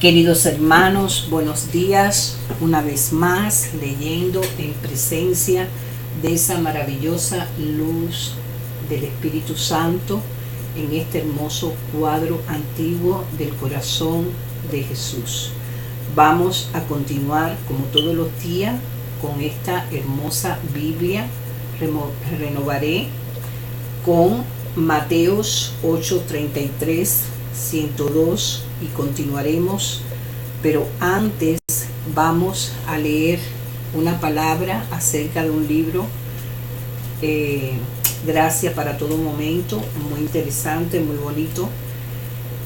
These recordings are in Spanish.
Queridos hermanos, buenos días. Una vez más, leyendo en presencia de esa maravillosa luz del Espíritu Santo en este hermoso cuadro antiguo del corazón de Jesús. Vamos a continuar, como todos los días, con esta hermosa Biblia. Renovaré con Mateos 8:33, 102 y continuaremos, pero antes vamos a leer una palabra acerca de un libro, Gracia para todo momento, muy interesante, muy bonito,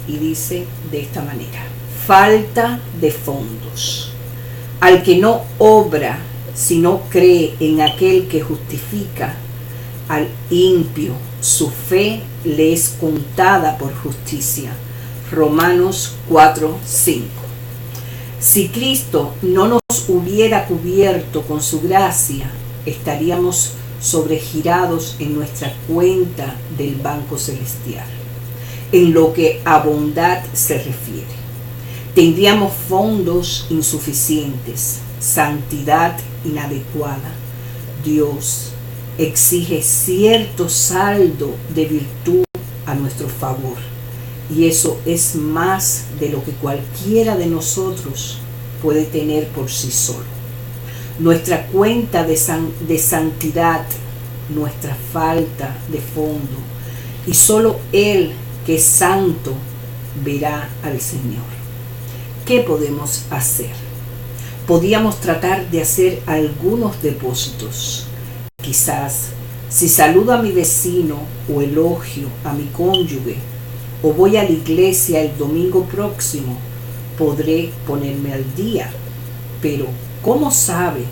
y dice de esta manera: falta de fondos. Al que no obra, sino cree en aquel que justifica al impío, su fe le es contada por justicia. Romanos 4:5. Si Cristo no nos hubiera cubierto con su gracia, estaríamos sobregirados en nuestra cuenta del Banco Celestial, en lo que a bondad se refiere. Tendríamos fondos insuficientes, santidad inadecuada. Dios exige cierto saldo de virtud a nuestro favor, y eso es más de lo que cualquiera de nosotros puede tener por sí solo. Nuestra cuenta de santidad, nuestra falta de fondo, y solo Él, que es santo, verá al Señor. ¿Qué podemos hacer? Podríamos tratar de hacer algunos depósitos. Quizás, si saludo a mi vecino o elogio a mi cónyuge, o voy a la iglesia el domingo próximo, podré ponerme al día. Pero, ¿cómo sabes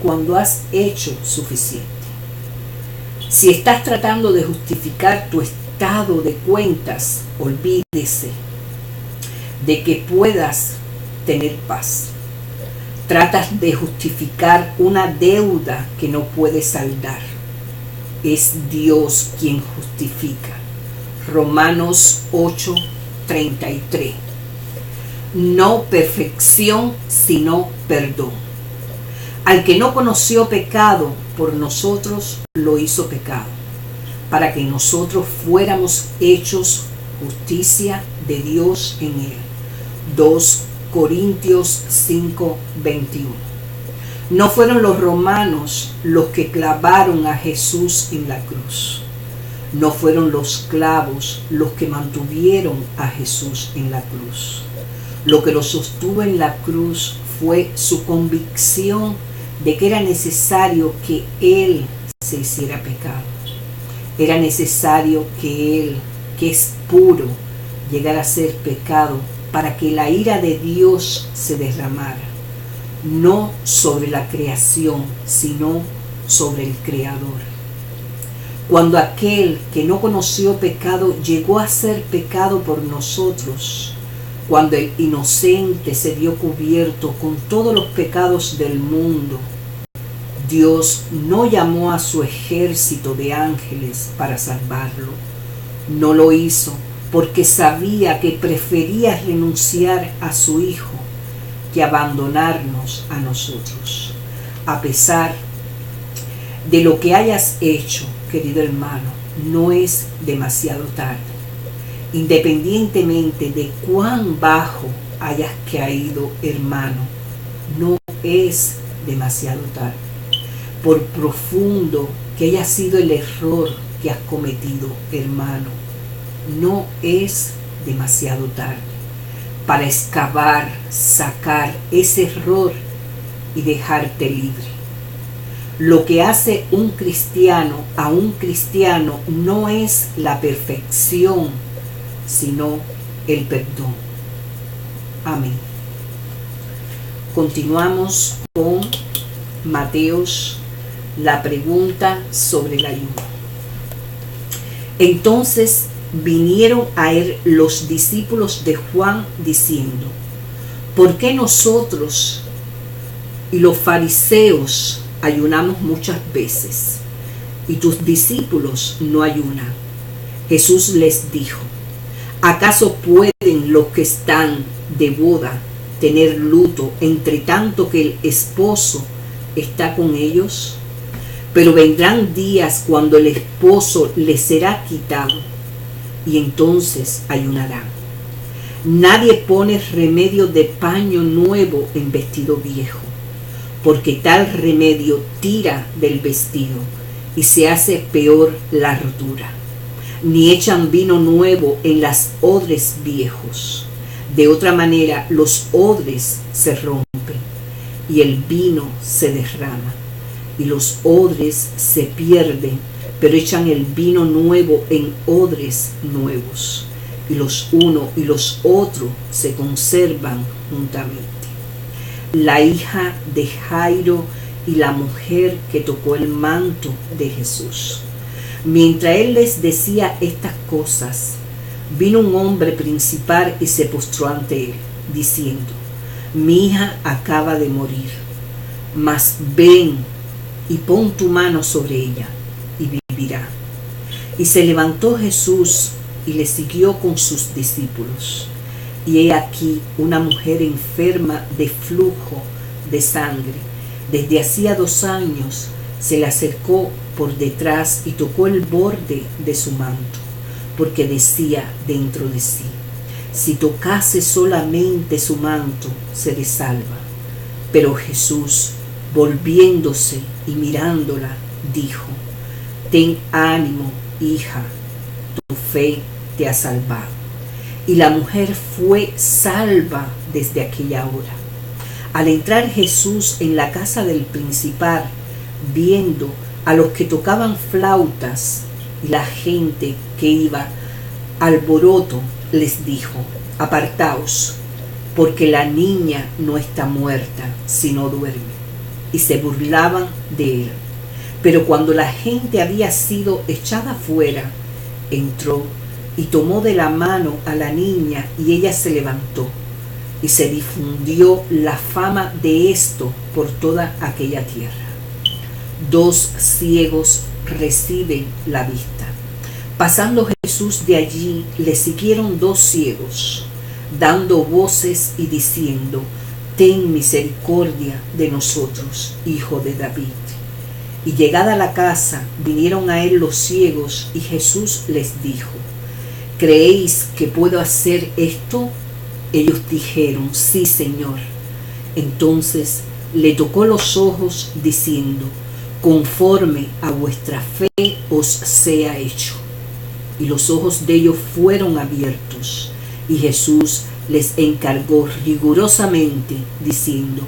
cuando has hecho suficiente? Si estás tratando de justificar tu estado de cuentas, olvídese de que puedas tener paz. Tratas de justificar una deuda que no puedes saldar. Es Dios quien justifica. Romanos 8:33. No perfección, sino perdón. Al que no conoció pecado, por nosotros lo hizo pecado, para que nosotros fuéramos hechos justicia de Dios en él. 2 Corintios 5:21. No fueron los romanos los que clavaron a Jesús en la cruz. No fueron los clavos los que mantuvieron a Jesús en la cruz. Lo que lo sostuvo en la cruz fue su convicción de que era necesario que Él se hiciera pecado. Era necesario que Él, que es puro, llegara a ser pecado para que la ira de Dios se derramara, no sobre la creación, sino sobre el Creador. Cuando aquel que no conoció pecado llegó a ser pecado por nosotros, cuando el inocente se vio cubierto con todos los pecados del mundo, Dios no llamó a su ejército de ángeles para salvarlo. No lo hizo porque sabía que prefería renunciar a su Hijo que abandonarnos a nosotros. A pesar de lo que hayas hecho, querido hermano, no es demasiado tarde. Independientemente de cuán bajo hayas caído, hermano, no es demasiado tarde. Por profundo que haya sido el error que has cometido, hermano, no es demasiado tarde para excavar, sacar ese error y dejarte libre. Lo que hace un cristiano a un cristiano no es la perfección, sino el perdón. Amén. Continuamos con Mateos, la pregunta sobre el ayuno. Entonces vinieron a él los discípulos de Juan diciendo: ¿por qué nosotros y los fariseos ayunamos muchas veces, y tus discípulos no ayunan? Jesús les dijo: ¿Acaso pueden los que están de boda tener luto entre tanto que el esposo está con ellos? Pero vendrán días cuando el esposo les será quitado, y entonces ayunarán. Nadie pone remedio de paño nuevo en vestido viejo, porque tal remedio tira del vestido y se hace peor la rotura. Ni echan vino nuevo en las odres viejos. De otra manera los odres se rompen y el vino se derrama y los odres se pierden, pero echan el vino nuevo en odres nuevos, y los uno y los otros se conservan juntamente. La hija de Jairo y la mujer que tocó el manto de Jesús. Mientras él les decía estas cosas, vino un hombre principal y se postró ante él, diciendo: mi hija acaba de morir, mas ven y pon tu mano sobre ella y vivirá. Y se levantó Jesús y le siguió con sus discípulos. Y he aquí una mujer enferma de flujo de sangre, desde hacía 2 años, se le acercó por detrás y tocó el borde de su manto, porque decía dentro de sí: si tocase solamente su manto, seré salva. Pero Jesús, volviéndose y mirándola, dijo: ten ánimo, hija, tu fe te ha salvado. Y la mujer fue salva desde aquella hora. Al entrar Jesús en la casa del principal, viendo a los que tocaban flautas y la gente que iba alboroto, les dijo: apartaos, porque la niña no está muerta, sino duerme. Y se burlaban de él. Pero cuando la gente había sido echada fuera, entró y tomó de la mano a la niña, y ella se levantó, y se difundió la fama de esto por toda aquella tierra. 2 ciegos reciben la vista. Pasando Jesús de allí, le siguieron 2 ciegos, dando voces y diciendo: ten misericordia de nosotros, hijo de David. Y llegada a la casa, vinieron a él los ciegos, y Jesús les dijo: ¿creéis que puedo hacer esto? Ellos dijeron: sí, Señor. Entonces le tocó los ojos, diciendo: conforme a vuestra fe os sea hecho. Y los ojos de ellos fueron abiertos, y Jesús les encargó rigurosamente, diciendo: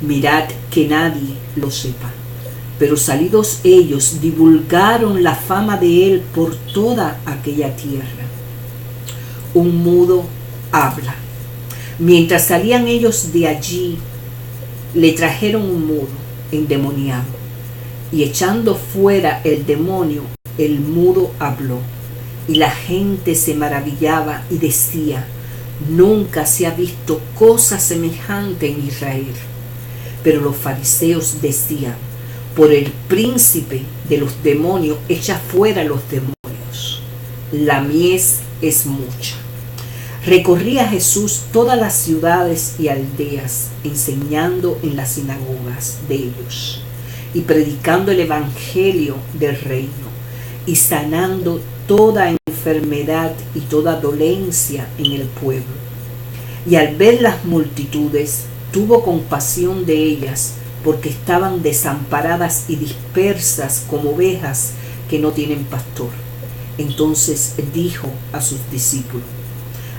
mirad que nadie lo sepa. Pero salidos ellos, divulgaron la fama de él por toda aquella tierra. Un mudo habla. Mientras salían ellos de allí, le trajeron un mudo endemoniado, y echando fuera el demonio, el mudo habló. Y la gente se maravillaba y decía: nunca se ha visto cosa semejante en Israel. Pero los fariseos decían: por el príncipe de los demonios, echa fuera los demonios. La mies es mucha. Recorría Jesús todas las ciudades y aldeas, enseñando en las sinagogas de ellos, y predicando el evangelio del reino, y sanando toda enfermedad y toda dolencia en el pueblo. Y al ver las multitudes, tuvo compasión de ellas, porque estaban desamparadas y dispersas como ovejas que no tienen pastor. Entonces dijo a sus discípulos: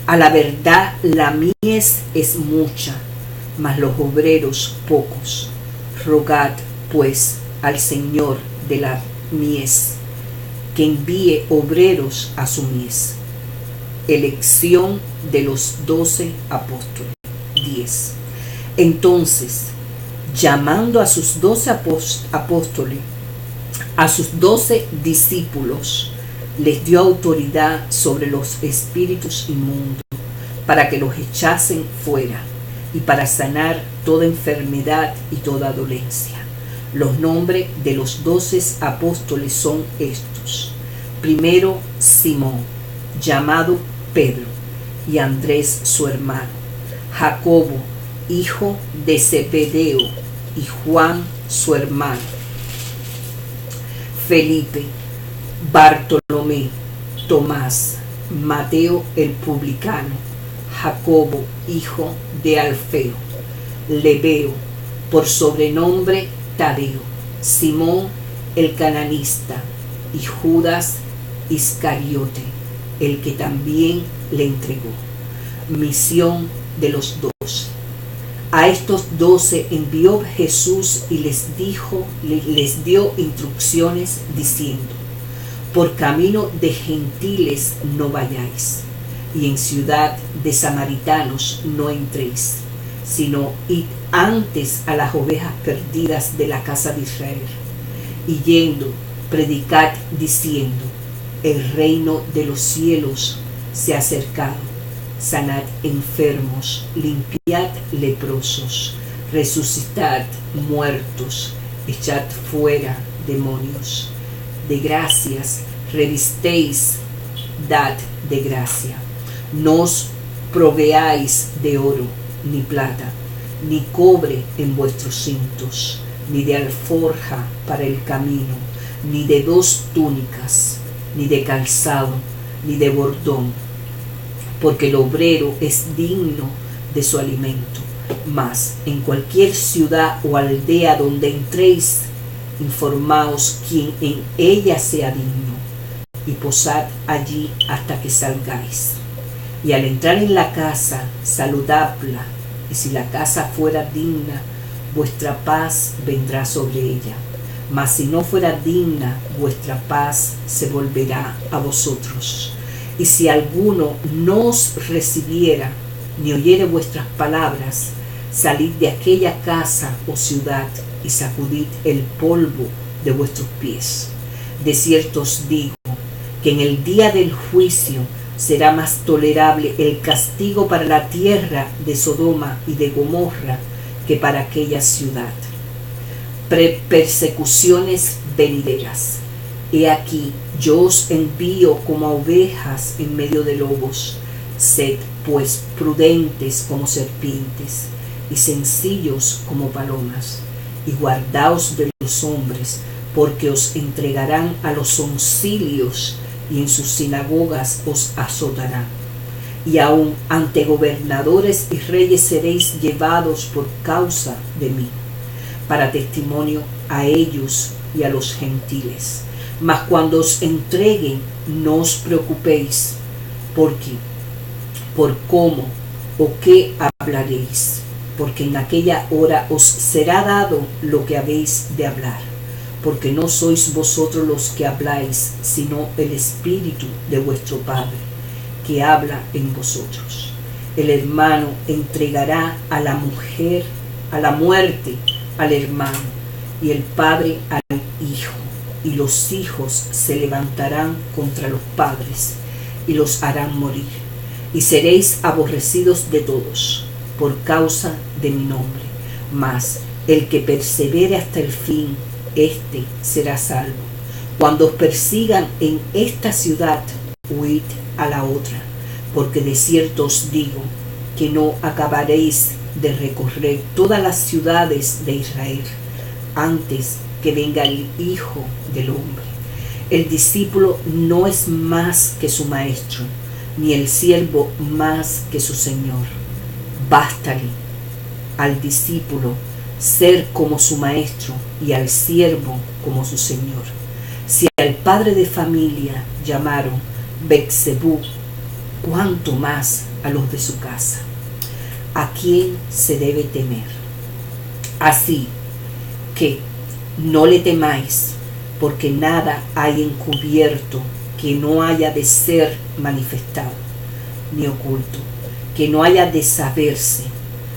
a la verdad la mies es mucha, mas los obreros pocos. Rogad pues al Señor de la mies que envíe obreros a su mies. Elección de los 12 apóstoles. 10. Entonces, llamando a sus 12 apóstoles, a sus 12 discípulos, les dio autoridad sobre los espíritus inmundos, para que los echasen fuera, y para sanar toda enfermedad y toda dolencia. Los nombres de los 12 apóstoles son estos: primero, Simón, llamado Pedro, y Andrés su hermano, Jacobo, hijo de Zebedeo, y Juan su hermano, Felipe, Bartolomé, Tomás, Mateo el publicano, Jacobo, hijo de Alfeo, Lebeo, por sobrenombre Tadeo, Simón el cananista, y Judas Iscariote, el que también le entregó. Misión de los 12. A estos 12 envió Jesús y les dio instrucciones diciendo: por camino de gentiles no vayáis, y en ciudad de samaritanos no entréis, sino id antes a las ovejas perdidas de la casa de Israel. Y yendo, predicad diciendo: el reino de los cielos se ha acercado. Sanad enfermos, limpiad leprosos, resucitad muertos, echad fuera demonios. De gracias revistéis, dad de gracia. No os proveáis de oro, ni plata, ni cobre en vuestros cintos, ni de alforja para el camino, ni de 2 túnicas, ni de calzado, ni de bordón, porque el obrero es digno de su alimento. Mas en cualquier ciudad o aldea donde entréis, informaos quién en ella sea digno, y posad allí hasta que salgáis. Y al entrar en la casa, saludadla, y si la casa fuera digna, vuestra paz vendrá sobre ella. Mas si no fuera digna, vuestra paz se volverá a vosotros. Y si alguno no os recibiera, ni oyere vuestras palabras, salid de aquella casa o ciudad y sacudid el polvo de vuestros pies. De cierto os digo que en el día del juicio será más tolerable el castigo para la tierra de Sodoma y de Gomorra que para aquella ciudad. Persecuciones venideras. He aquí, yo os envío como a ovejas en medio de lobos. Sed pues prudentes como serpientes y sencillos como palomas, y guardaos de los hombres, porque os entregarán a los concilios, y en sus sinagogas os azotarán. Y aun ante gobernadores y reyes seréis llevados por causa de mí, para testimonio a ellos y a los gentiles. Mas cuando os entreguen, no os preocupéis, por cómo o qué hablaréis, porque en aquella hora os será dado lo que habéis de hablar, porque no sois vosotros los que habláis, sino el Espíritu de vuestro Padre, que habla en vosotros. El hermano entregará a la mujer, a la muerte, al hermano, y el padre al hijo, y los hijos se levantarán contra los padres, y los harán morir, y seréis aborrecidos de todos, por causa de mi nombre. Mas el que persevere hasta el fin, éste será salvo. Cuando os persigan en esta ciudad, huid a la otra, porque de cierto os digo que no acabaréis de recorrer todas las ciudades de Israel antes que venga el Hijo del Hombre. El discípulo no es más que su maestro, ni el siervo más que su señor. Bástale al discípulo ser como su maestro y al siervo como su señor. Si al padre de familia llamaron Beelzebú, cuánto más a los de su casa. ¿A quién se debe temer? Así que no le temáis, porque nada hay encubierto que no haya de ser manifestado, ni oculto, que no haya de saberse.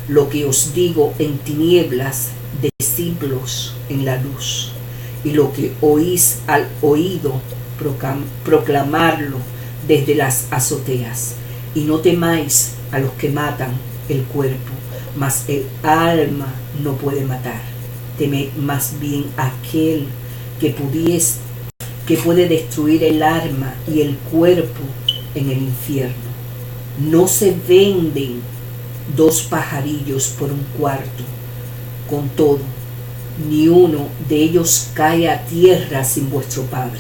Lo que os digo en tinieblas, decidlos en la luz, y lo que oís al oído, proclamarlo desde las azoteas. Y no temáis a los que matan el cuerpo, mas el alma no puede matar. Temed más bien a aquel que puede destruir el alma y el cuerpo en el infierno. No se venden 2 pajarillos por un cuarto. Con todo, ni uno de ellos cae a tierra sin vuestro Padre,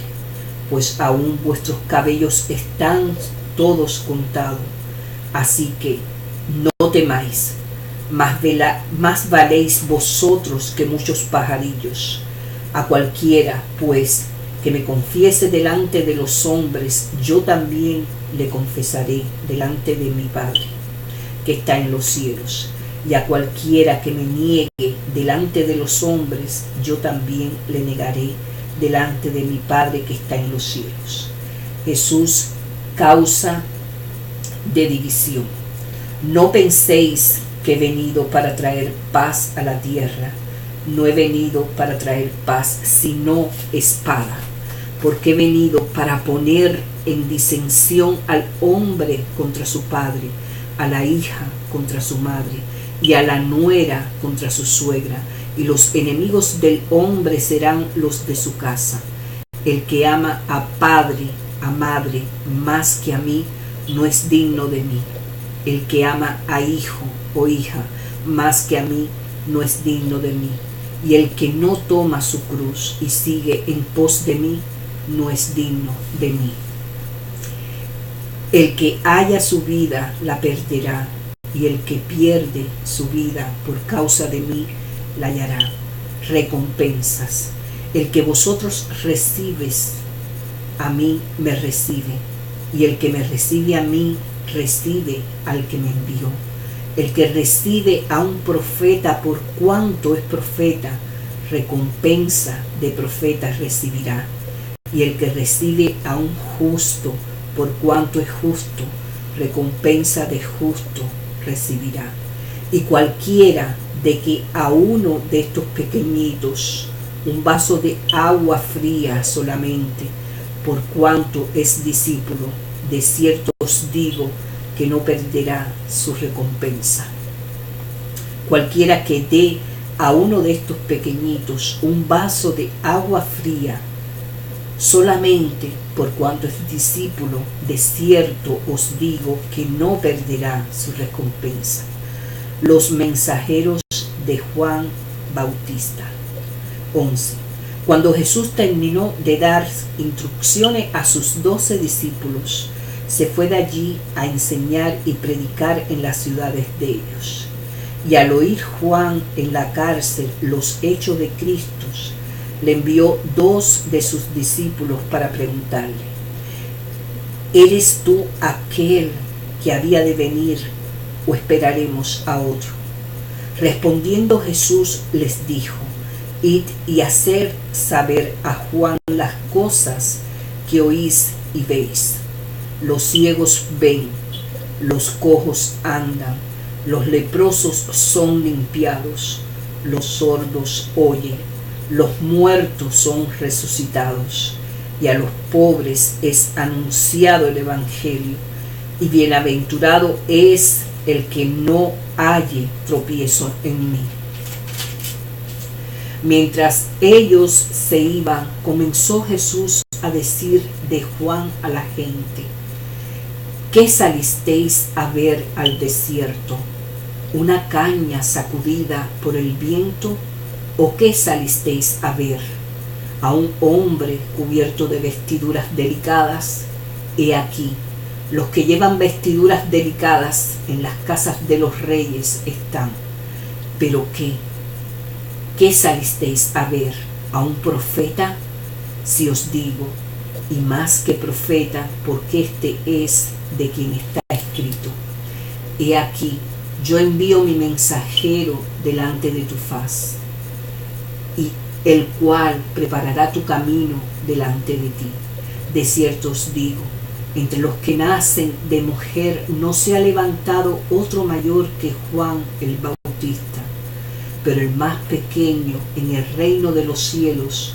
pues aún vuestros cabellos están todos contados. Así que no temáis, más valéis vosotros que muchos pajarillos. A cualquiera, pues, que me confiese delante de los hombres, yo también le confesaré delante de mi Padre, que está en los cielos. Y a cualquiera que me niegue delante de los hombres, yo también le negaré delante de mi Padre que está en los cielos. Jesús, causa de división. No penséis que he venido para traer paz a la tierra. No he venido para traer paz, sino espada. Porque he venido para poner en disensión al hombre contra su padre, a la hija contra su madre, y a la nuera contra su suegra, y los enemigos del hombre serán los de su casa. El que ama a padre, a madre, más que a mí, no es digno de mí. El que ama a hijo o hija, más que a mí, no es digno de mí. Y el que no toma su cruz y sigue en pos de mí, no es digno de mí. El que haya su vida, la perderá, y el que pierde su vida por causa de mí, la hallará. Recompensas. El que vosotros recibes, a mí me recibe, y el que me recibe a mí, recibe al que me envió. El que recibe a un profeta por cuanto es profeta, recompensa de profeta recibirá. Y el que recibe a un justo por cuanto es justo, recompensa de justo recibirá. Y cualquiera de que a uno de estos pequeñitos un vaso de agua fría solamente, por cuanto es discípulo, de cierto os digo que no perderá su recompensa. Cualquiera que dé a uno de estos pequeñitos un vaso de agua fría solamente por cuanto es discípulo, de cierto os digo que no perderá su recompensa. Los mensajeros de Juan Bautista. 11. Cuando Jesús terminó de dar instrucciones a sus 12 discípulos, se fue de allí a enseñar y predicar en las ciudades de ellos. Y al oír Juan en la cárcel los hechos de Cristo, le envió 2 de sus discípulos para preguntarle: ¿eres tú aquel que había de venir o esperaremos a otro? Respondiendo Jesús les dijo: id y hacer saber a Juan las cosas que oís y veis. Los ciegos ven, los cojos andan, los leprosos son limpiados, los sordos oyen, los muertos son resucitados, y a los pobres es anunciado el Evangelio, y bienaventurado es el que no halle tropiezo en mí. Mientras ellos se iban, comenzó Jesús a decir de Juan a la gente: ¿qué salisteis a ver al desierto? ¿Una caña sacudida por el viento? ¿O qué salisteis a ver? ¿A un hombre cubierto de vestiduras delicadas? He aquí, los que llevan vestiduras delicadas en las casas de los reyes están. ¿Pero qué? ¿Qué salisteis a ver? ¿A un profeta? Si os digo, y más que profeta, porque este es de quien está escrito: he aquí, yo envío mi mensajero delante de tu faz, y el cual preparará tu camino delante de ti. De cierto os digo, entre los que nacen de mujer no se ha levantado otro mayor que Juan el Bautista, pero el más pequeño en el reino de los cielos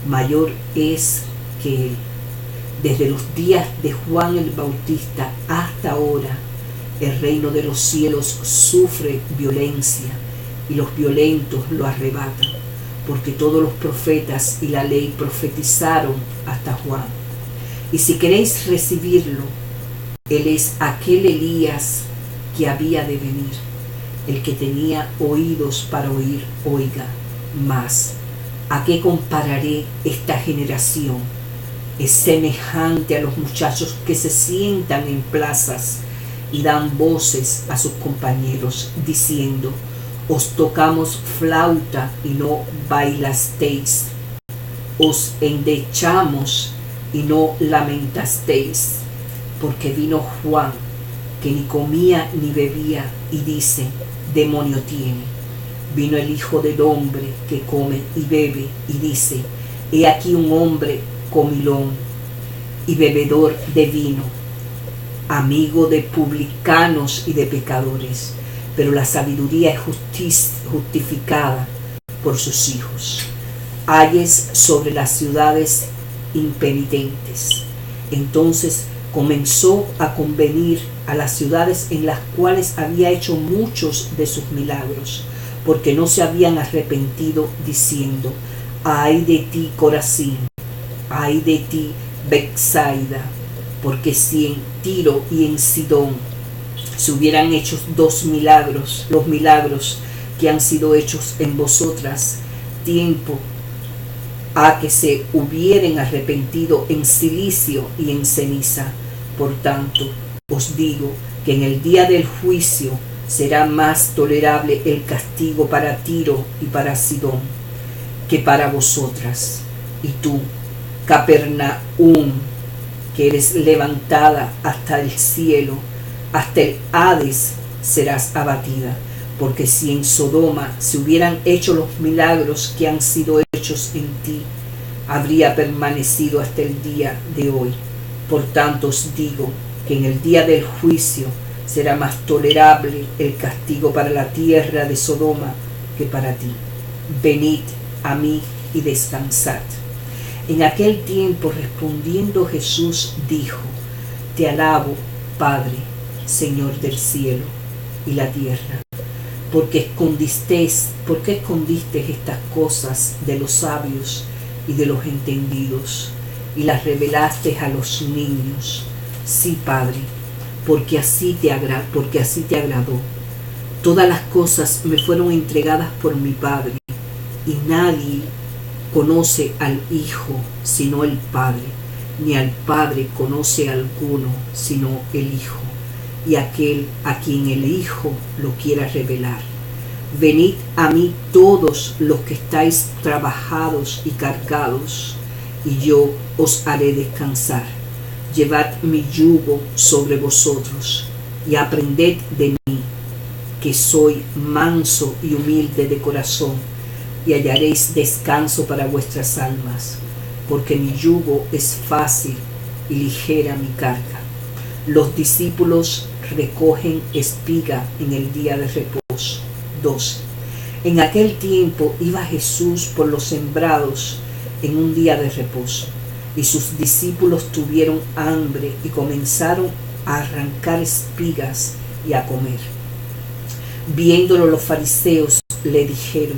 mayor es que él. Desde los días de Juan el Bautista hasta ahora, el reino de los cielos sufre violencia, y los violentos lo arrebatan, porque todos los profetas y la ley profetizaron hasta Juan. Y si queréis recibirlo, Él es aquel Elías que había de venir. El que tenía oídos para oír, oiga. Mas, ¿a qué compararé esta generación? Es semejante a los muchachos que se sientan en plazas y dan voces a sus compañeros, diciendo: os tocamos flauta y no bailasteis, os endechamos y no lamentasteis. Porque vino Juan, que ni comía ni bebía, y dice: demonio tiene. Vino el Hijo del Hombre, que come y bebe, y dice: he aquí un hombre comilón y bebedor de vino, amigo de publicanos y de pecadores, pero la sabiduría es justificada por sus hijos. Ayes sobre las ciudades impenitentes. Entonces comenzó a convenir a las ciudades en las cuales había hecho muchos de sus milagros, porque no se habían arrepentido, diciendo: ay de ti, Corazín, ay de ti, Betsaida, porque si en Tiro y en Sidón se hubieran hecho los milagros que han sido hechos en vosotras, tiempo a que se hubieren arrepentido en cilicio y en ceniza. Por tanto, os digo que en el día del juicio será más tolerable el castigo para Tiro y para Sidón que para vosotras. Y tú, Capernaum, que eres levantada hasta el cielo, hasta el Hades serás abatida. Porque si en Sodoma se hubieran hecho los milagros que han sido hechos en ti, habría permanecido hasta el día de hoy. Por tanto os digo que en el día del juicio será más tolerable el castigo para la tierra de Sodoma que para ti. Venid a mí y descansad. En aquel tiempo, respondiendo Jesús, dijo: te alabo, Padre, Señor del cielo y la tierra, porque escondiste estas cosas de los sabios y de los entendidos, y las revelaste a los niños. Sí, Padre, porque así te agradó. Todas las cosas me fueron entregadas por mi Padre, y nadie conoce al Hijo sino el Padre, ni al Padre conoce a alguno sino el Hijo, y aquel a quien el Hijo lo quiera revelar. Venid a mí todos los que estáis trabajados y cargados, y yo os haré descansar. Llevad mi yugo sobre vosotros, y aprended de mí, que soy manso y humilde de corazón, y hallaréis descanso para vuestras almas, porque mi yugo es fácil y ligera mi carga. Los discípulos recogen espiga en el día de reposo. 2. En aquel tiempo iba Jesús por los sembrados en un día de reposo, y sus discípulos tuvieron hambre y comenzaron a arrancar espigas y a comer. Viéndolo los fariseos le dijeron: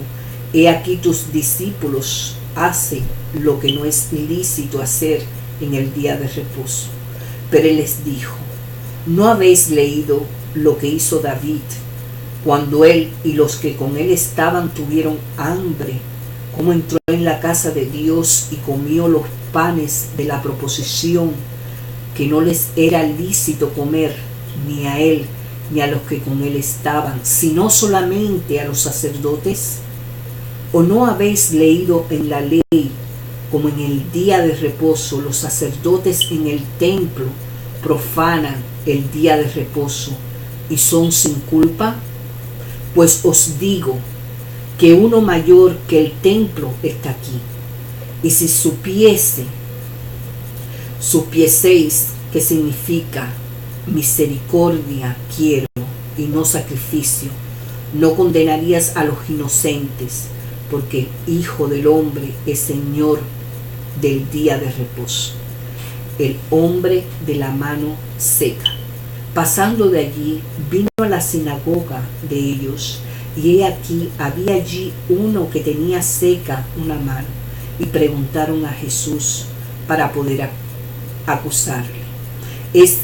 he aquí tus discípulos hacen lo que no es lícito hacer en el día de reposo. Pero él les dijo: ¿no habéis leído lo que hizo David cuando él y los que con él estaban tuvieron hambre? Cómo entró en la casa de Dios y comió los panes de la proposición, que no les era lícito comer, ni a él ni a los que con él estaban, sino solamente a los sacerdotes. ¿O no habéis leído en la ley como en el día de reposo los sacerdotes en el templo profanan el día de reposo y son sin culpa? Pues os digo que uno mayor que el templo está aquí. Y si supieseis que significa misericordia quiero y no sacrificio, no condenarías a los inocentes, porque el Hijo del Hombre es Señor del día de reposo. El hombre de la mano seca. Pasando de allí, vino a la sinagoga de ellos, y he aquí, había allí uno que tenía seca una mano, y preguntaron a Jesús para poder acusarle: ¿Es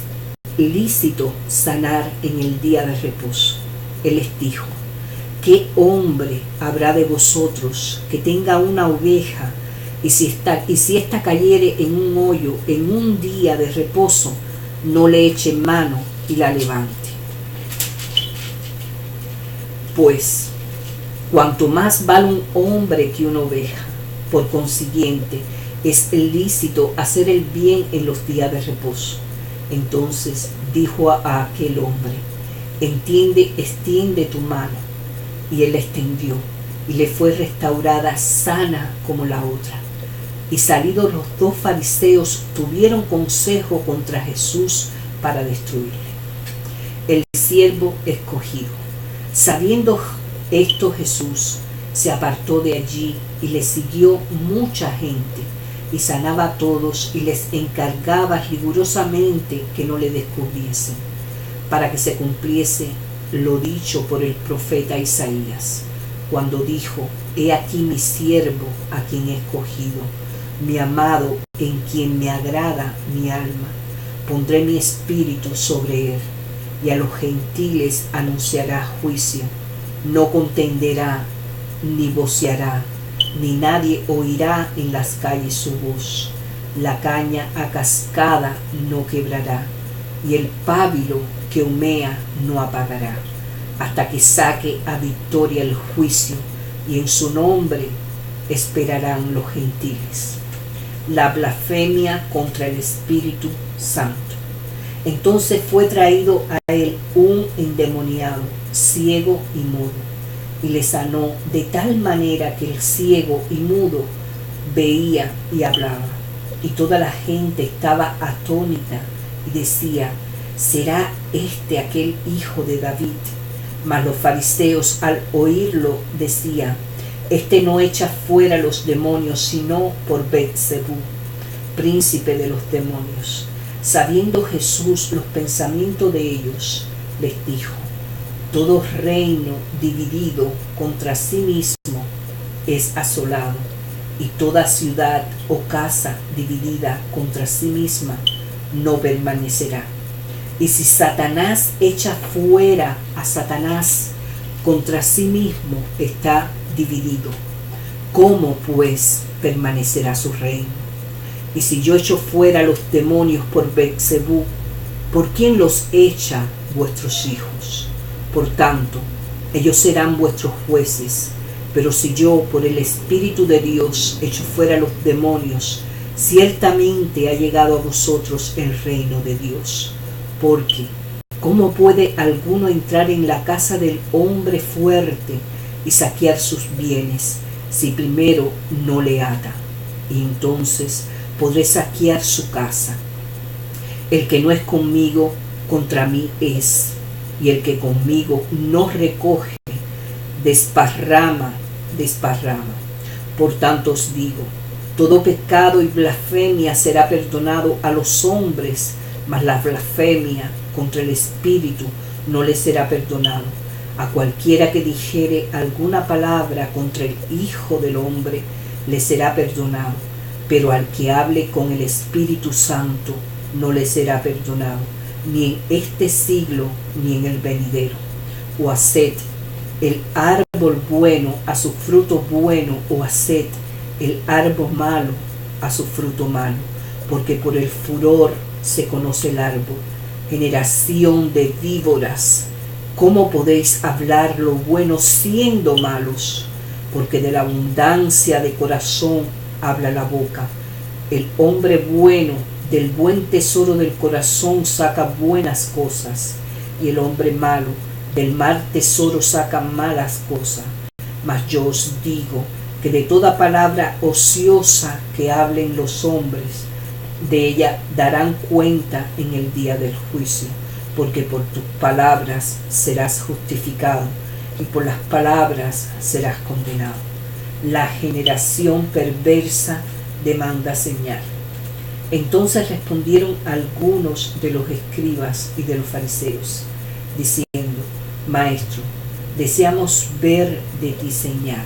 lícito sanar en el día de reposo. Él les dijo: ¿qué hombre habrá de vosotros que tenga una oveja y si esta cayere en un hoyo en un día de reposo, no le eche mano y la levante? Pues, cuanto más vale un hombre que una oveja, por consiguiente, es lícito hacer el bien en los días de reposo. Entonces dijo a aquel hombre: extiende tu mano. Y él la extendió, y le fue restaurada sana como la otra. Y salidos los dos fariseos tuvieron consejo contra Jesús para destruirle. El siervo escogido. Sabiendo esto, Jesús se apartó de allí y le siguió mucha gente, y sanaba a todos y les encargaba rigurosamente que no le descubriesen, para que se cumpliese lo dicho por el profeta Isaías, cuando dijo: he aquí mi siervo a quien he escogido, mi amado en quien me agrada mi alma. Pondré mi espíritu sobre él, y a los gentiles anunciará juicio. No contenderá, ni voceará, ni nadie oirá en las calles su voz. La caña acascada no quebrará, y el pábilo que humea no apagará, hasta que saque a victoria el juicio, y en su nombre esperarán los gentiles. La blasfemia contra el Espíritu Santo. Entonces fue traído a él un endemoniado, ciego y mudo, y le sanó de tal manera que el ciego y mudo veía y hablaba. Y toda la gente estaba atónita y decía: ¿será este aquel hijo de David? Mas los fariseos al oírlo decían: este no echa fuera los demonios sino por Beelzebú, príncipe de los demonios. Sabiendo Jesús los pensamientos de ellos, les dijo: todo reino dividido contra sí mismo es asolado, y toda ciudad o casa dividida contra sí misma no permanecerá. Y si Satanás echa fuera a Satanás, contra sí mismo está dividido. ¿Cómo pues permanecerá su reino? Y si yo echo fuera los demonios por Beelzebú, ¿por quién los echa vuestros hijos? Por tanto, ellos serán vuestros jueces. Pero si yo por el Espíritu de Dios echo fuera los demonios, ciertamente ha llegado a vosotros el reino de Dios. Porque, ¿cómo puede alguno entrar en la casa del hombre fuerte y saquear sus bienes, si primero no le ata? Y entonces podré saquear su casa. El que no es conmigo, contra mí es, y el que conmigo no recoge, desparrama. Por tanto os digo, todo pecado y blasfemia será perdonado a los hombres, mas la blasfemia contra el Espíritu no le será perdonado. A cualquiera que dijere alguna palabra contra el Hijo del Hombre le será perdonado, pero al que hable con el Espíritu Santo no le será perdonado, ni en este siglo ni en el venidero. O haced el árbol bueno a su fruto bueno, o haced el árbol malo a su fruto malo, porque por el furor se conoce el árbol. Generación de víboras, ¿cómo podéis hablar lo bueno siendo malos? Porque de la abundancia de corazón habla la boca. El hombre bueno del buen tesoro del corazón saca buenas cosas, y el hombre malo del mal tesoro saca malas cosas. Mas yo os digo que de toda palabra ociosa que hablen los hombres, de ella darán cuenta en el día del juicio, porque por tus palabras serás justificado, y por las palabras serás condenado. La generación perversa demanda señal. Entonces respondieron algunos de los escribas y de los fariseos, diciendo: Maestro, deseamos ver de ti señal.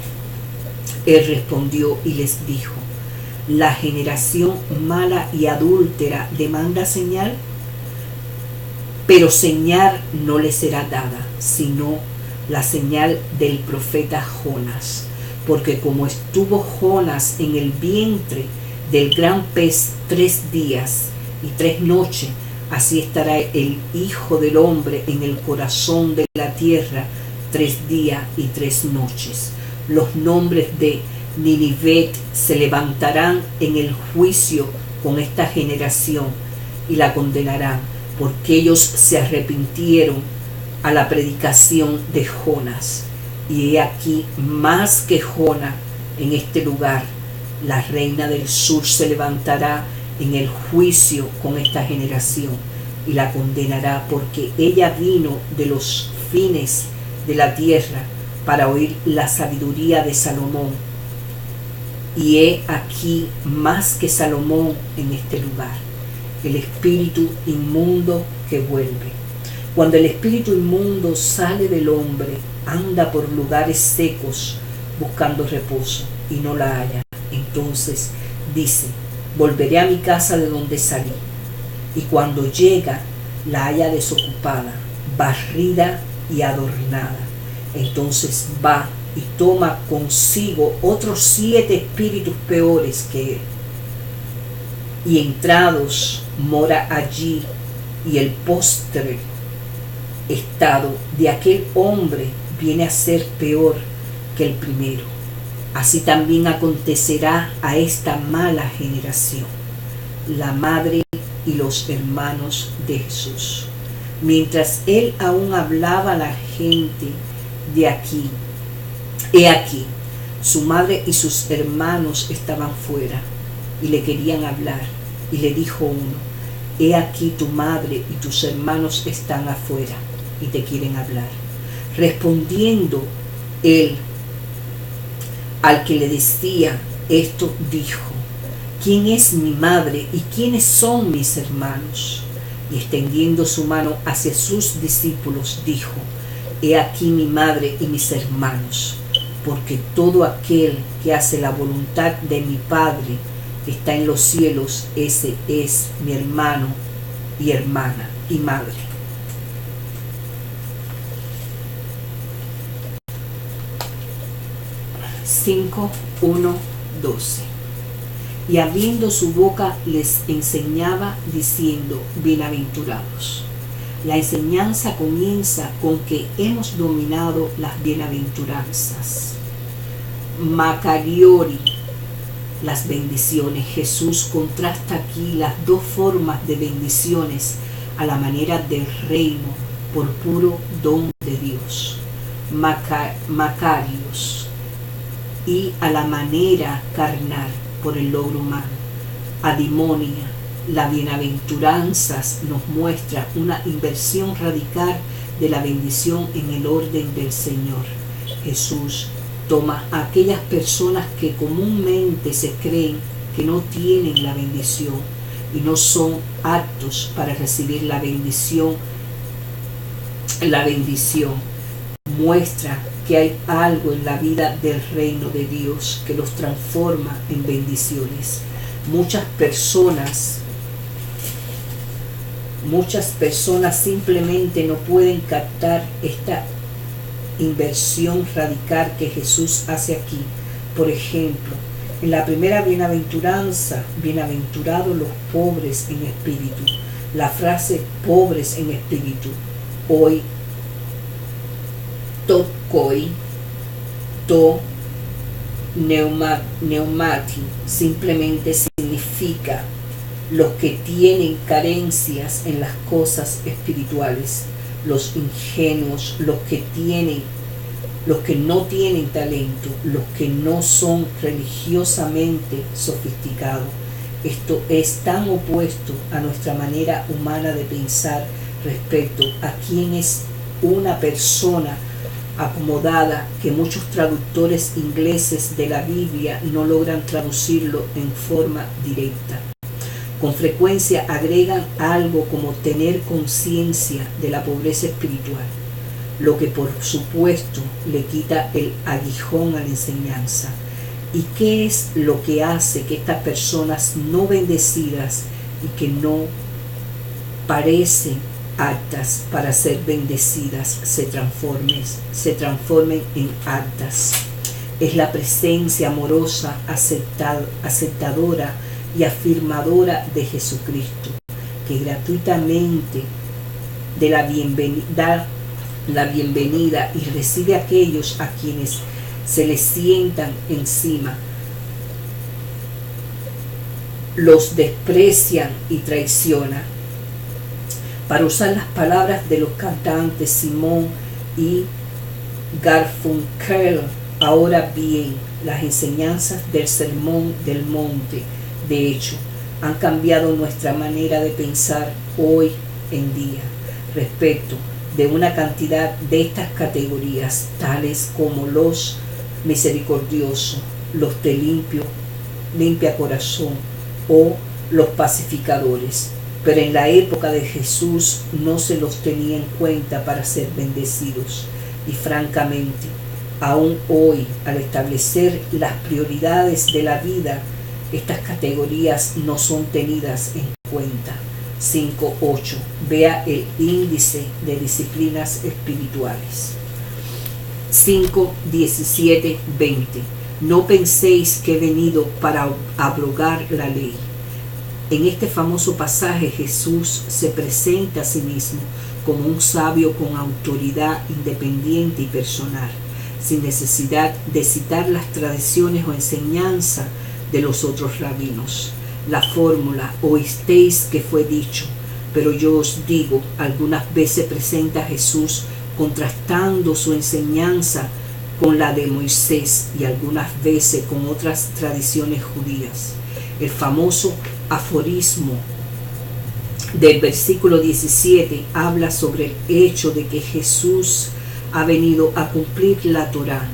Él respondió y les dijo: la generación mala y adúltera demanda señal, pero señal no le será dada, sino la señal del profeta Jonás. Porque como estuvo Jonás en el vientre del gran pez 3 días y 3 noches, así estará el Hijo del Hombre en el corazón de la tierra 3 días y 3 noches. Los nombres de Ninive se levantarán en el juicio con esta generación y la condenarán, porque ellos se arrepintieron a la predicación de Jonás. Y he aquí, más que Jonás en este lugar, la reina del sur se levantará en el juicio con esta generación y la condenará, porque ella vino de los fines de la tierra para oír la sabiduría de Salomón. Y he aquí, más que Salomón en este lugar, el espíritu inmundo que vuelve. Cuando el espíritu inmundo sale del hombre, anda por lugares secos buscando reposo y no la halla. Entonces dice: volveré a mi casa de donde salí. Y cuando llega, la halla desocupada, barrida y adornada. Entonces va y toma consigo otros 7 espíritus peores que él. Y entrados mora allí, y el postre estado de aquel hombre viene a ser peor que el primero. Así también acontecerá a esta mala generación. La madre y los hermanos de Jesús. Mientras él aún hablaba a la gente de aquí, he aquí, su madre y sus hermanos estaban fuera y le querían hablar. Y le dijo uno: he aquí, tu madre y tus hermanos están afuera y te quieren hablar. Respondiendo él al que le decía esto, dijo: ¿quién es mi madre y quiénes son mis hermanos? Y extendiendo su mano hacia sus discípulos, dijo: he aquí mi madre y mis hermanos, porque todo aquel que hace la voluntad de mi Padre que está en los cielos, ese es mi hermano y hermana y madre. Cinco, 1, 12. Y abriendo su boca les enseñaba diciendo: bienaventurados. La enseñanza comienza con que hemos dominado las bienaventuranzas. Macariori, las bendiciones. Jesús contrasta aquí las dos formas de bendiciones a la manera del reino por puro don de Dios. Macarios, y a la manera carnal por el logro humano. Adimonia, la bienaventuranzas nos muestra una inversión radical de la bendición en el orden del Señor. Jesús toma a aquellas personas que comúnmente se creen que no tienen la bendición y no son aptos para recibir la bendición. La bendición muestra que hay algo en la vida del reino de Dios que los transforma en bendiciones. Muchas personas simplemente no pueden captar esta inversión radical que Jesús hace aquí. Por ejemplo, en la primera bienaventuranza, bienaventurados los pobres en espíritu. La frase pobres en espíritu, hoy tokoi, to neumati, simplemente significa los que tienen carencias en las cosas espirituales, los ingenuos, los que no tienen talento, los que no son religiosamente sofisticados. Esto es tan opuesto a nuestra manera humana de pensar respecto a quién es una persona acomodada, que muchos traductores ingleses de la Biblia no logran traducirlo en forma directa. Con frecuencia agregan algo como tener conciencia de la pobreza espiritual, lo que por supuesto le quita el aguijón a la enseñanza. ¿Y qué es lo que hace que estas personas no bendecidas y que no parecen aptas para ser bendecidas se transformen en aptas. Es la presencia amorosa, aceptadora y afirmadora de Jesucristo, que gratuitamente da la bienvenida y recibe a aquellos a quienes se les sientan encima, los desprecian y traicionan. Para usar las palabras de los cantantes Simón y Garfunkel, ahora bien, las enseñanzas del Sermón del Monte, de hecho, han cambiado nuestra manera de pensar hoy en día respecto de una cantidad de estas categorías, tales como los misericordiosos, los de limpia corazón o los pacificadores. Pero en la época de Jesús no se los tenía en cuenta para ser bendecidos. Y francamente, aún hoy, al establecer las prioridades de la vida, estas categorías no son tenidas en cuenta. 5.8. Vea el índice de disciplinas espirituales. 5.17.20. No penséis que he venido para abrogar la ley. En este famoso pasaje Jesús se presenta a sí mismo como un sabio con autoridad independiente y personal, sin necesidad de citar las tradiciones o enseñanza de los otros rabinos. La fórmula oísteis que fue dicho, pero yo os digo, algunas veces presenta a Jesús contrastando su enseñanza con la de Moisés y algunas veces con otras tradiciones judías. El famoso aforismo del versículo 17 habla sobre el hecho de que Jesús ha venido a cumplir la Torá,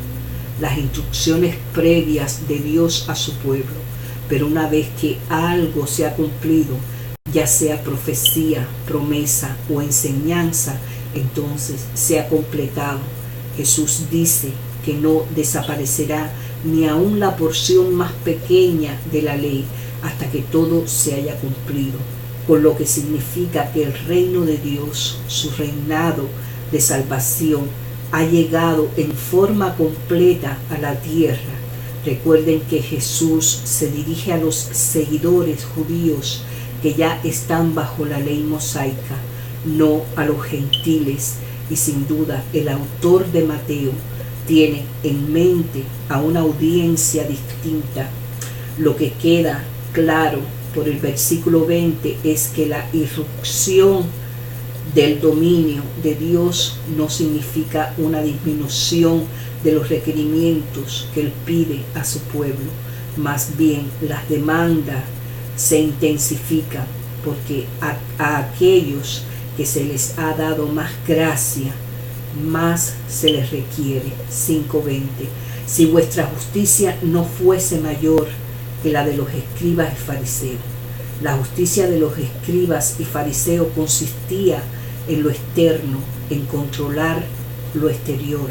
las instrucciones previas de Dios a su pueblo. Pero una vez que algo se ha cumplido, ya sea profecía, promesa o enseñanza, entonces se ha completado. Jesús dice que no desaparecerá ni aun la porción más pequeña de la ley hasta que todo se haya cumplido, con lo que significa que el reino de Dios, su reinado de salvación, ha llegado en forma completa a la tierra. Recuerden que Jesús se dirige a los seguidores judíos que ya están bajo la ley mosaica, no a los gentiles, y sin duda el autor de Mateo tiene en mente a una audiencia distinta. Lo que queda claro por el versículo 20 es que la irrupción del dominio de Dios no significa una disminución de los requerimientos que Él pide a su pueblo. Más bien, las demandas se intensifican porque a aquellos que se les ha dado más gracia, más se les requiere. 5.20. Si vuestra justicia no fuese mayor que la de los escribas y fariseos. La justicia de los escribas y fariseos consistía en lo externo, en controlar lo exterior,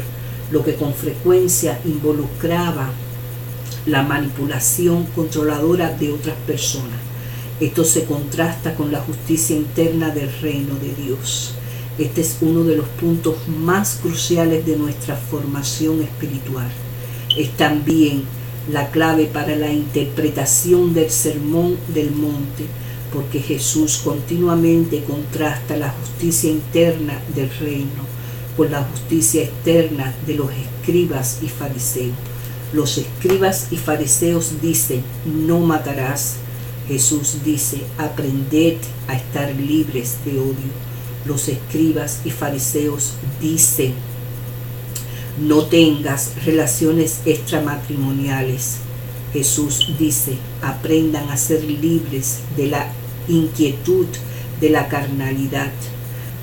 lo que con frecuencia involucraba la manipulación controladora de otras personas. Esto se contrasta con la justicia interna del reino de Dios. Este es uno de los puntos más cruciales de nuestra formación espiritual. Es también la clave para la interpretación del Sermón del Monte, porque Jesús continuamente contrasta la justicia interna del reino con la justicia externa de los escribas y fariseos. Los escribas y fariseos dicen, no matarás. Jesús dice, aprended a estar libres de odio. Los escribas y fariseos dicen, no tengas relaciones extramatrimoniales. Jesús dice, aprendan a ser libres de la inquietud de la carnalidad.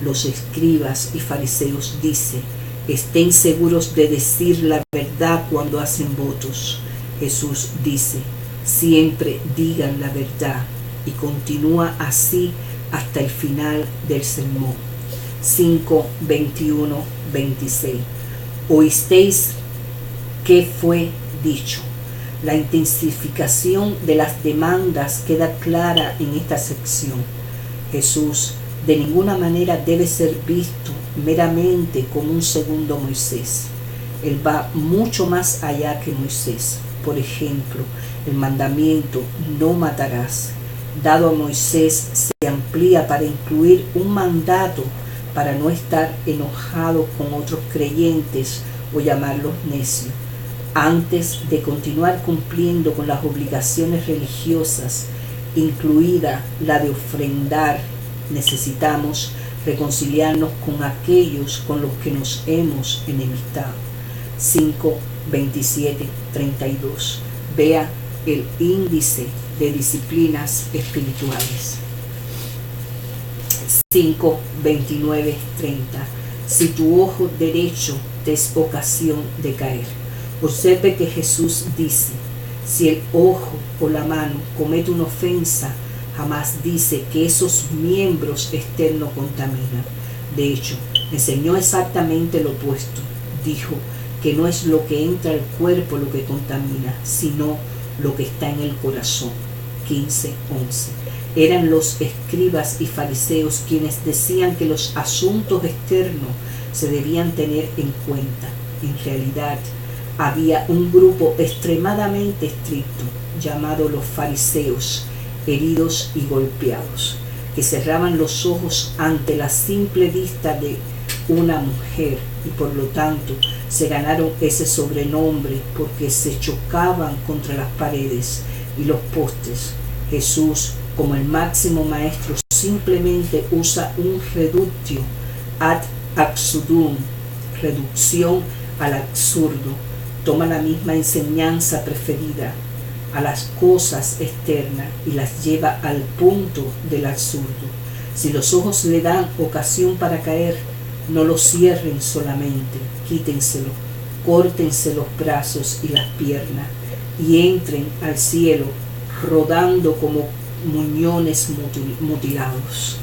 Los escribas y fariseos dicen, estén seguros de decir la verdad cuando hacen votos. Jesús dice, siempre digan la verdad, y continúa así hasta el final del sermón. 5:21-26. Oísteis que fue dicho. La intensificación de las demandas queda clara en esta sección. Jesús De ninguna manera debe ser visto meramente como un segundo Moisés. Él va mucho más allá que Moisés. Por ejemplo, el mandamiento "no matarás", dado a Moisés, se amplía para incluir un mandato para no estar enojado con otros creyentes o llamarlos necios. Antes de continuar cumpliendo con las obligaciones religiosas, incluida la de ofrendar, necesitamos reconciliarnos con aquellos con los que nos hemos enemistado. 5, 27, 32. Vea el índice de disciplinas espirituales. 5, 29, 30. Si tu ojo derecho te es ocasión de caer. Observe que Jesús dice, si el ojo o la mano comete una ofensa, jamás dice que esos miembros externos contaminan. De hecho, enseñó exactamente lo opuesto. Dijo que no es lo que entra al cuerpo lo que contamina, sino lo que está en el corazón. 15, 11. Eran los escribas y fariseos quienes decían que los asuntos externos se debían tener en cuenta. En realidad, había un grupo extremadamente estricto, llamado los fariseos, heridos y golpeados, que cerraban los ojos ante la simple vista de una mujer y por lo tanto se ganaron ese sobrenombre porque se chocaban contra las paredes y los postes. Jesús, como el máximo maestro, simplemente usa un reductio ad absurdum, reducción al absurdo. Toma la misma enseñanza preferida a las cosas externas y las lleva al punto del absurdo. Si los ojos le dan ocasión para caer, no los cierren solamente, quítenselo, córtense los brazos y las piernas y entren al cielo rodando como muñones mutilados.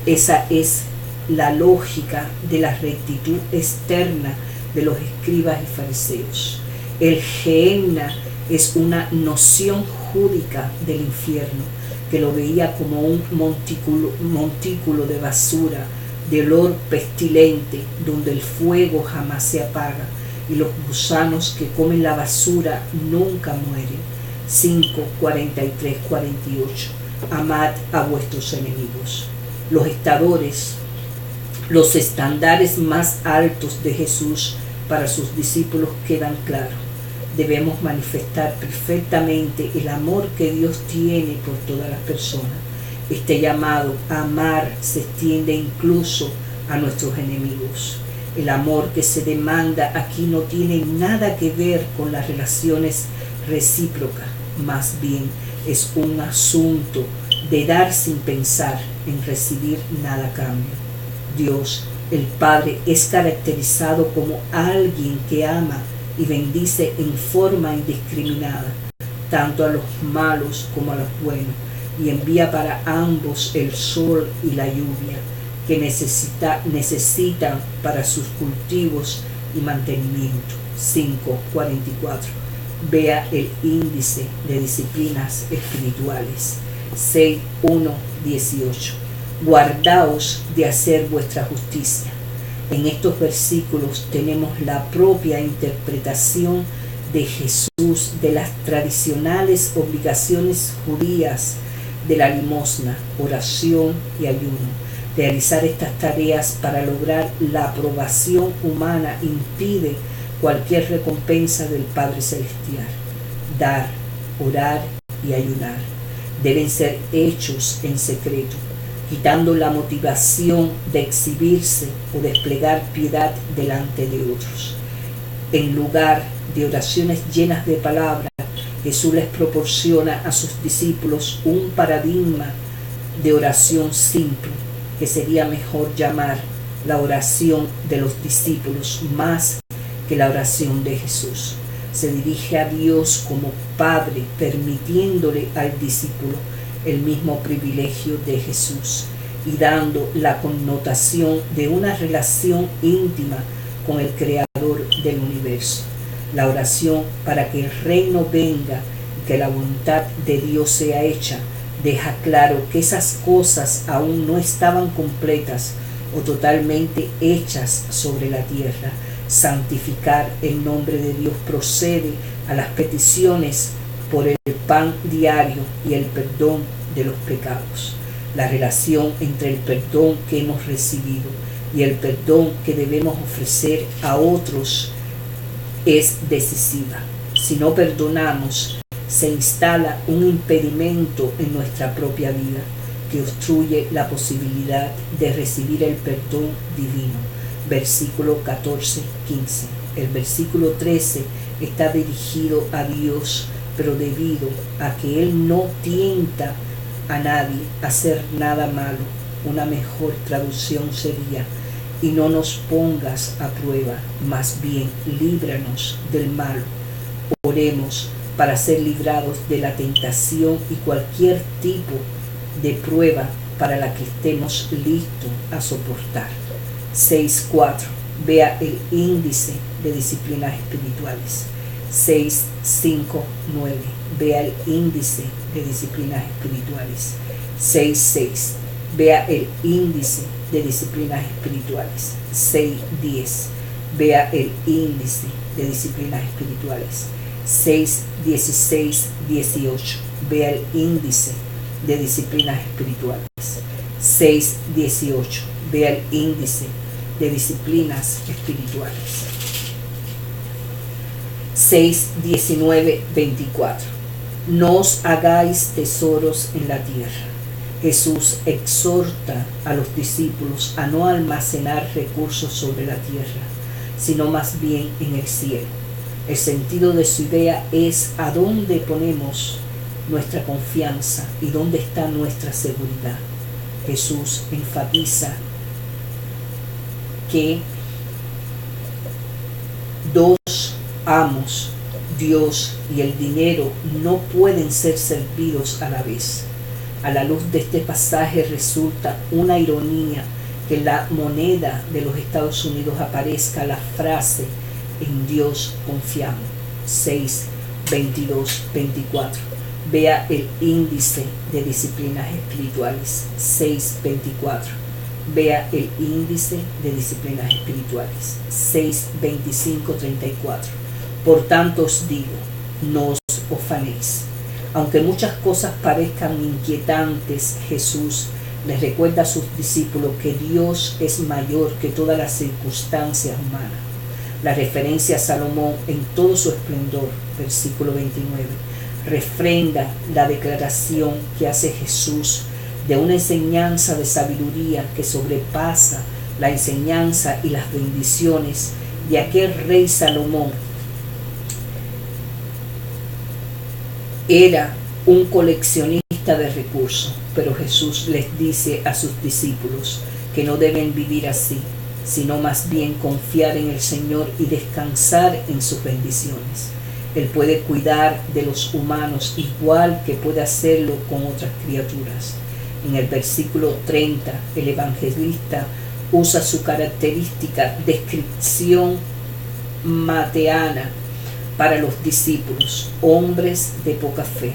Esa es la lógica de la rectitud externa de los escribas y fariseos. El Gehenna es una noción júdica del infierno que lo veía como un montículo de basura, de olor pestilente, donde el fuego jamás se apaga y los gusanos que comen la basura nunca mueren. 5, 43, 48. Amad a vuestros enemigos. Los estándares más altos de Jesús para sus discípulos quedan claros. Debemos manifestar perfectamente el amor que Dios tiene por todas las personas. Este llamado a amar se extiende incluso a nuestros enemigos. El amor que se demanda aquí no tiene nada que ver con las relaciones recíprocas, más bien es un asunto de dar sin pensar en recibir nada a cambio. Dios, el Padre, es caracterizado como alguien que ama y bendice en forma indiscriminada, tanto a los malos como a los buenos, y envía para ambos el sol y la lluvia que necesitan para sus cultivos y mantenimiento. 5:44. Vea el índice de disciplinas espirituales. 6:1-18. Guardaos de hacer vuestra justicia. En estos versículos tenemos la propia interpretación de Jesús de las tradicionales obligaciones judías de la limosna, oración y ayuno. Realizar estas tareas para lograr la aprobación humana impide cualquier recompensa del Padre Celestial. Dar, orar y ayunar deben ser hechos en secreto, quitando la motivación de exhibirse o desplegar piedad delante de otros. En lugar de oraciones llenas de palabras, Jesús les proporciona a sus discípulos un paradigma de oración simple, que sería mejor llamar la oración de los discípulos más que la oración de Jesús. Se dirige a Dios como Padre, permitiéndole al discípulo el mismo privilegio de Jesús y dando la connotación de una relación íntima con el Creador del universo. La oración para que el reino venga y que la voluntad de Dios sea hecha Deja claro que esas cosas aún no estaban completas o totalmente hechas sobre la tierra. Santificar el nombre de Dios procede a las peticiones por el pan diario y el perdón de los pecados. La relación entre el perdón que hemos recibido y el perdón que debemos ofrecer a otros es decisiva. Si no perdonamos, se instala un impedimento en nuestra propia vida que obstruye la posibilidad de recibir el perdón divino. Versículo 14-15. El versículo 13 está dirigido a Dios, pero debido a que Él no tienta a nadie a hacer nada malo, una mejor traducción sería: y no nos pongas a prueba, más bien líbranos del malo. Oremos para ser librados de la tentación y cualquier tipo de prueba para la que estemos listos a soportar. 6.4. Vea el índice de disciplinas espirituales. 6.5.9. Vea el índice de disciplinas espirituales. 6.6. Vea el índice de disciplinas espirituales. 6.10. Vea el índice de disciplinas espirituales. 6.16.18. Vea el índice de disciplinas espirituales. 6.18. Vea el índice de disciplinas espirituales. 6.19.24. No os hagáis tesoros en la tierra. Jesús exhorta a los discípulos a no almacenar recursos sobre la tierra, sino más bien en el cielo. El sentido de su idea es a dónde ponemos nuestra confianza y dónde está nuestra seguridad. Jesús enfatiza que dos amos, Dios y el dinero, no pueden ser servidos a la vez. A la luz de este pasaje resulta una ironía que en la moneda de los Estados Unidos aparezca la frase: en Dios confiamos. 6.22.24. Vea el índice de disciplinas espirituales. 6.24. Vea el índice de disciplinas espirituales. 6.25.34. Por tanto os digo, no os ufanéis. Aunque muchas cosas parezcan inquietantes, Jesús les recuerda a sus discípulos que Dios es mayor que todas las circunstancias humanas. La referencia a Salomón en todo su esplendor, versículo 29, refrenda la declaración que hace Jesús de una enseñanza de sabiduría que sobrepasa la enseñanza y las bendiciones de aquel rey Salomón. Era un coleccionista de recursos, pero Jesús les dice a sus discípulos que no deben vivir así, sino más bien confiar en el Señor y descansar en sus bendiciones. Él puede cuidar de los humanos igual que puede hacerlo con otras criaturas. En el versículo 30, el evangelista usa su característica descripción mateana para los discípulos, hombres de poca fe.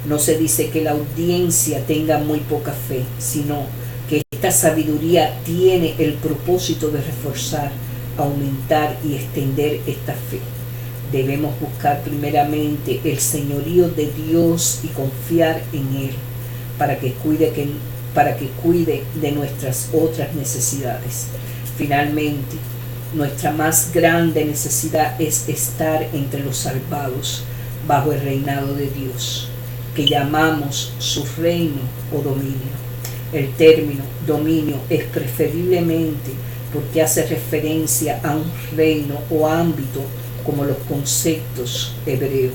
No se dice que la audiencia tenga muy poca fe, sino que esta sabiduría tiene el propósito de reforzar, aumentar y extender esta fe. Debemos buscar primeramente el señorío de Dios y confiar en Él para que cuide de nuestras otras necesidades. Finalmente, nuestra más grande necesidad es estar entre los salvados bajo el reinado de Dios, que llamamos su reino o dominio. El término dominio es preferiblemente porque hace referencia a un reino o ámbito como los conceptos hebreo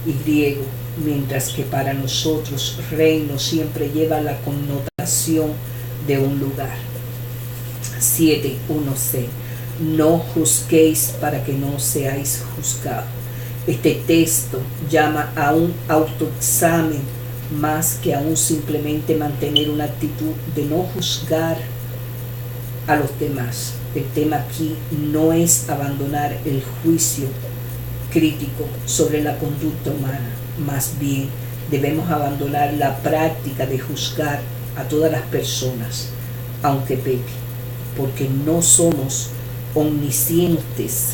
y griego, mientras que para nosotros reino siempre lleva la connotación de un lugar. 7.1c. No juzguéis para que no seáis juzgados. Este texto llama a un autoexamen más que a un simplemente mantener una actitud de no juzgar a los demás. El tema aquí no es abandonar el juicio crítico sobre la conducta humana, más bien Debemos abandonar la práctica de juzgar a todas las personas, aunque peque, porque no somos omniscientes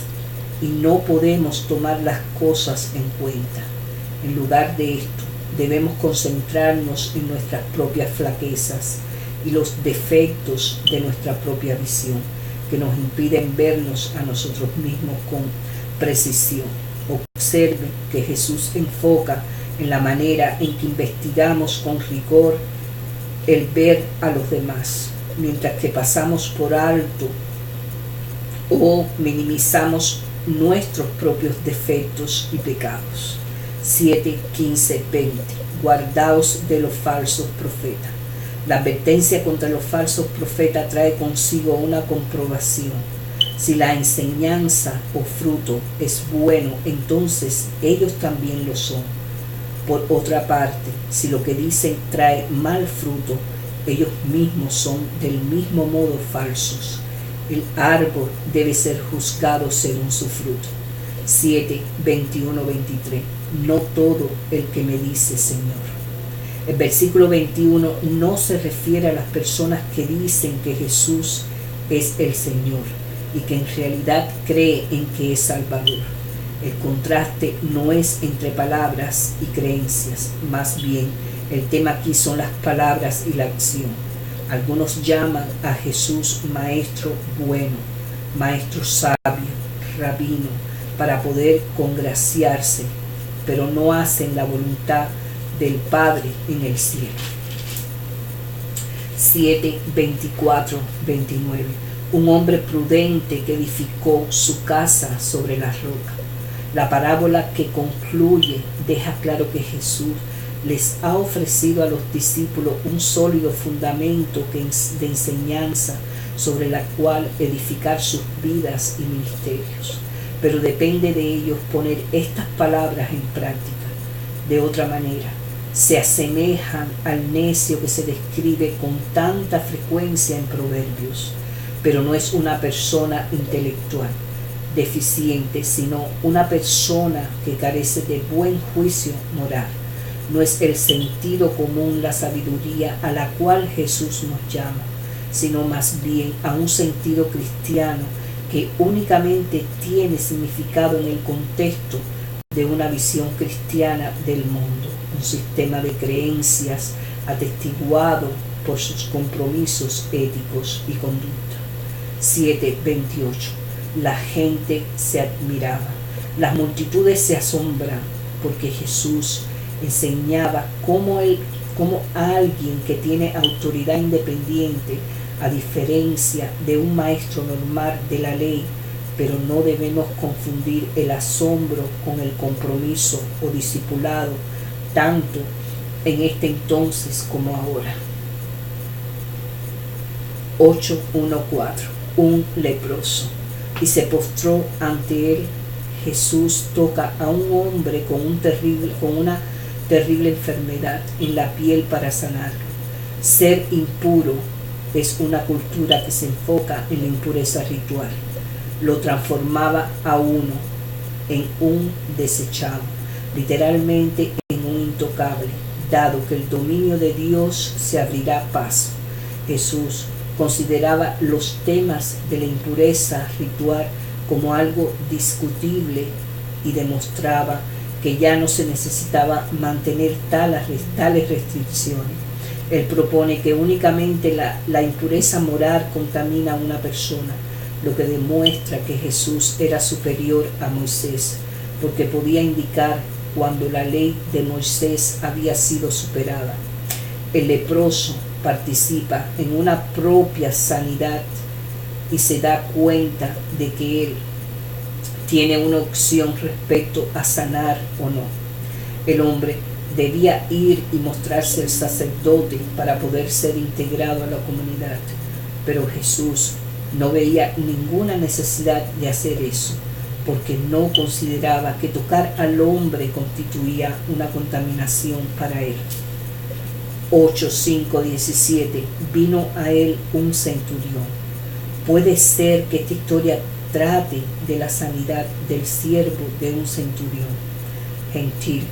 y no podemos tomar las cosas en cuenta. En lugar de esto, debemos concentrarnos en nuestras propias flaquezas y los defectos de nuestra propia visión, que nos impiden vernos a nosotros mismos con precisión. Observe que Jesús enfoca en la manera en que investigamos con rigor el ver a los demás, mientras que pasamos por alto o minimizamos nuestros propios defectos y pecados. 7, 15, 20. Guardaos de los falsos profetas. La advertencia contra los falsos profetas trae consigo una comprobación. Si la enseñanza o fruto es bueno, entonces ellos también lo son. Por otra parte, si lo que dicen trae mal fruto, ellos mismos son del mismo modo falsos. El árbol debe ser juzgado según su fruto. 7, 21, 23. No todo el que me dice Señor. El versículo 21 no se refiere a las personas que dicen que Jesús es el Señor y que en realidad cree en que es Salvador. El contraste no es entre palabras y creencias, más bien el tema aquí son las palabras y la acción. Algunos llaman a Jesús Maestro bueno, Maestro sabio, Rabino, para poder congraciarse, pero no hacen la voluntad del Padre en el cielo. 7, 24, 29. Un hombre prudente que edificó su casa sobre la roca. La parábola que concluye deja claro que Jesús les ha ofrecido a los discípulos un sólido fundamento de enseñanza sobre la cual edificar sus vidas y ministerios. Pero depende de ellos poner estas palabras en práctica. De otra manera, se asemejan al necio que se describe con tanta frecuencia en Proverbios, pero no es una persona intelectual deficiente, sino una persona que carece de buen juicio moral. No es el sentido común la sabiduría a la cual Jesús nos llama, sino más bien a un sentido cristiano que únicamente tiene significado en el contexto de una visión cristiana del mundo, un sistema de creencias atestiguado por sus compromisos éticos y conducta. 7:28. La gente se admiraba, las multitudes se asombran, porque Jesús enseñaba cómo alguien que tiene autoridad independiente, a diferencia de un maestro normal de la ley, pero no debemos confundir el asombro con el compromiso o discipulado, tanto en este entonces como ahora. 8:1-4. Un leproso. Y se postró ante él. Jesús toca a un hombre con una terrible enfermedad en la piel para sanarlo. Ser impuro es una cultura que se enfoca en la impureza ritual. Lo transformaba a uno en un desechado, literalmente en un intocable, dado que el dominio de Dios se abrirá paso. Jesús consideraba los temas de la impureza ritual como algo discutible y demostraba que ya no se necesitaba mantener tales restricciones. Él propone que únicamente la impureza moral contamina a una persona, lo que demuestra que Jesús era superior a Moisés, porque podía indicar cuando la ley de Moisés había sido superada. El leproso participa en una propia sanidad y se da cuenta de que él tiene una opción respecto a sanar o no. El hombre debía ir y mostrarse el sacerdote para poder ser integrado a la comunidad, pero Jesús no veía ninguna necesidad de hacer eso, porque no consideraba que tocar al hombre constituía una contaminación para él. 8:5-17. Vino a él un centurión. Puede ser que esta historia trate de la sanidad del siervo de un centurión gentil.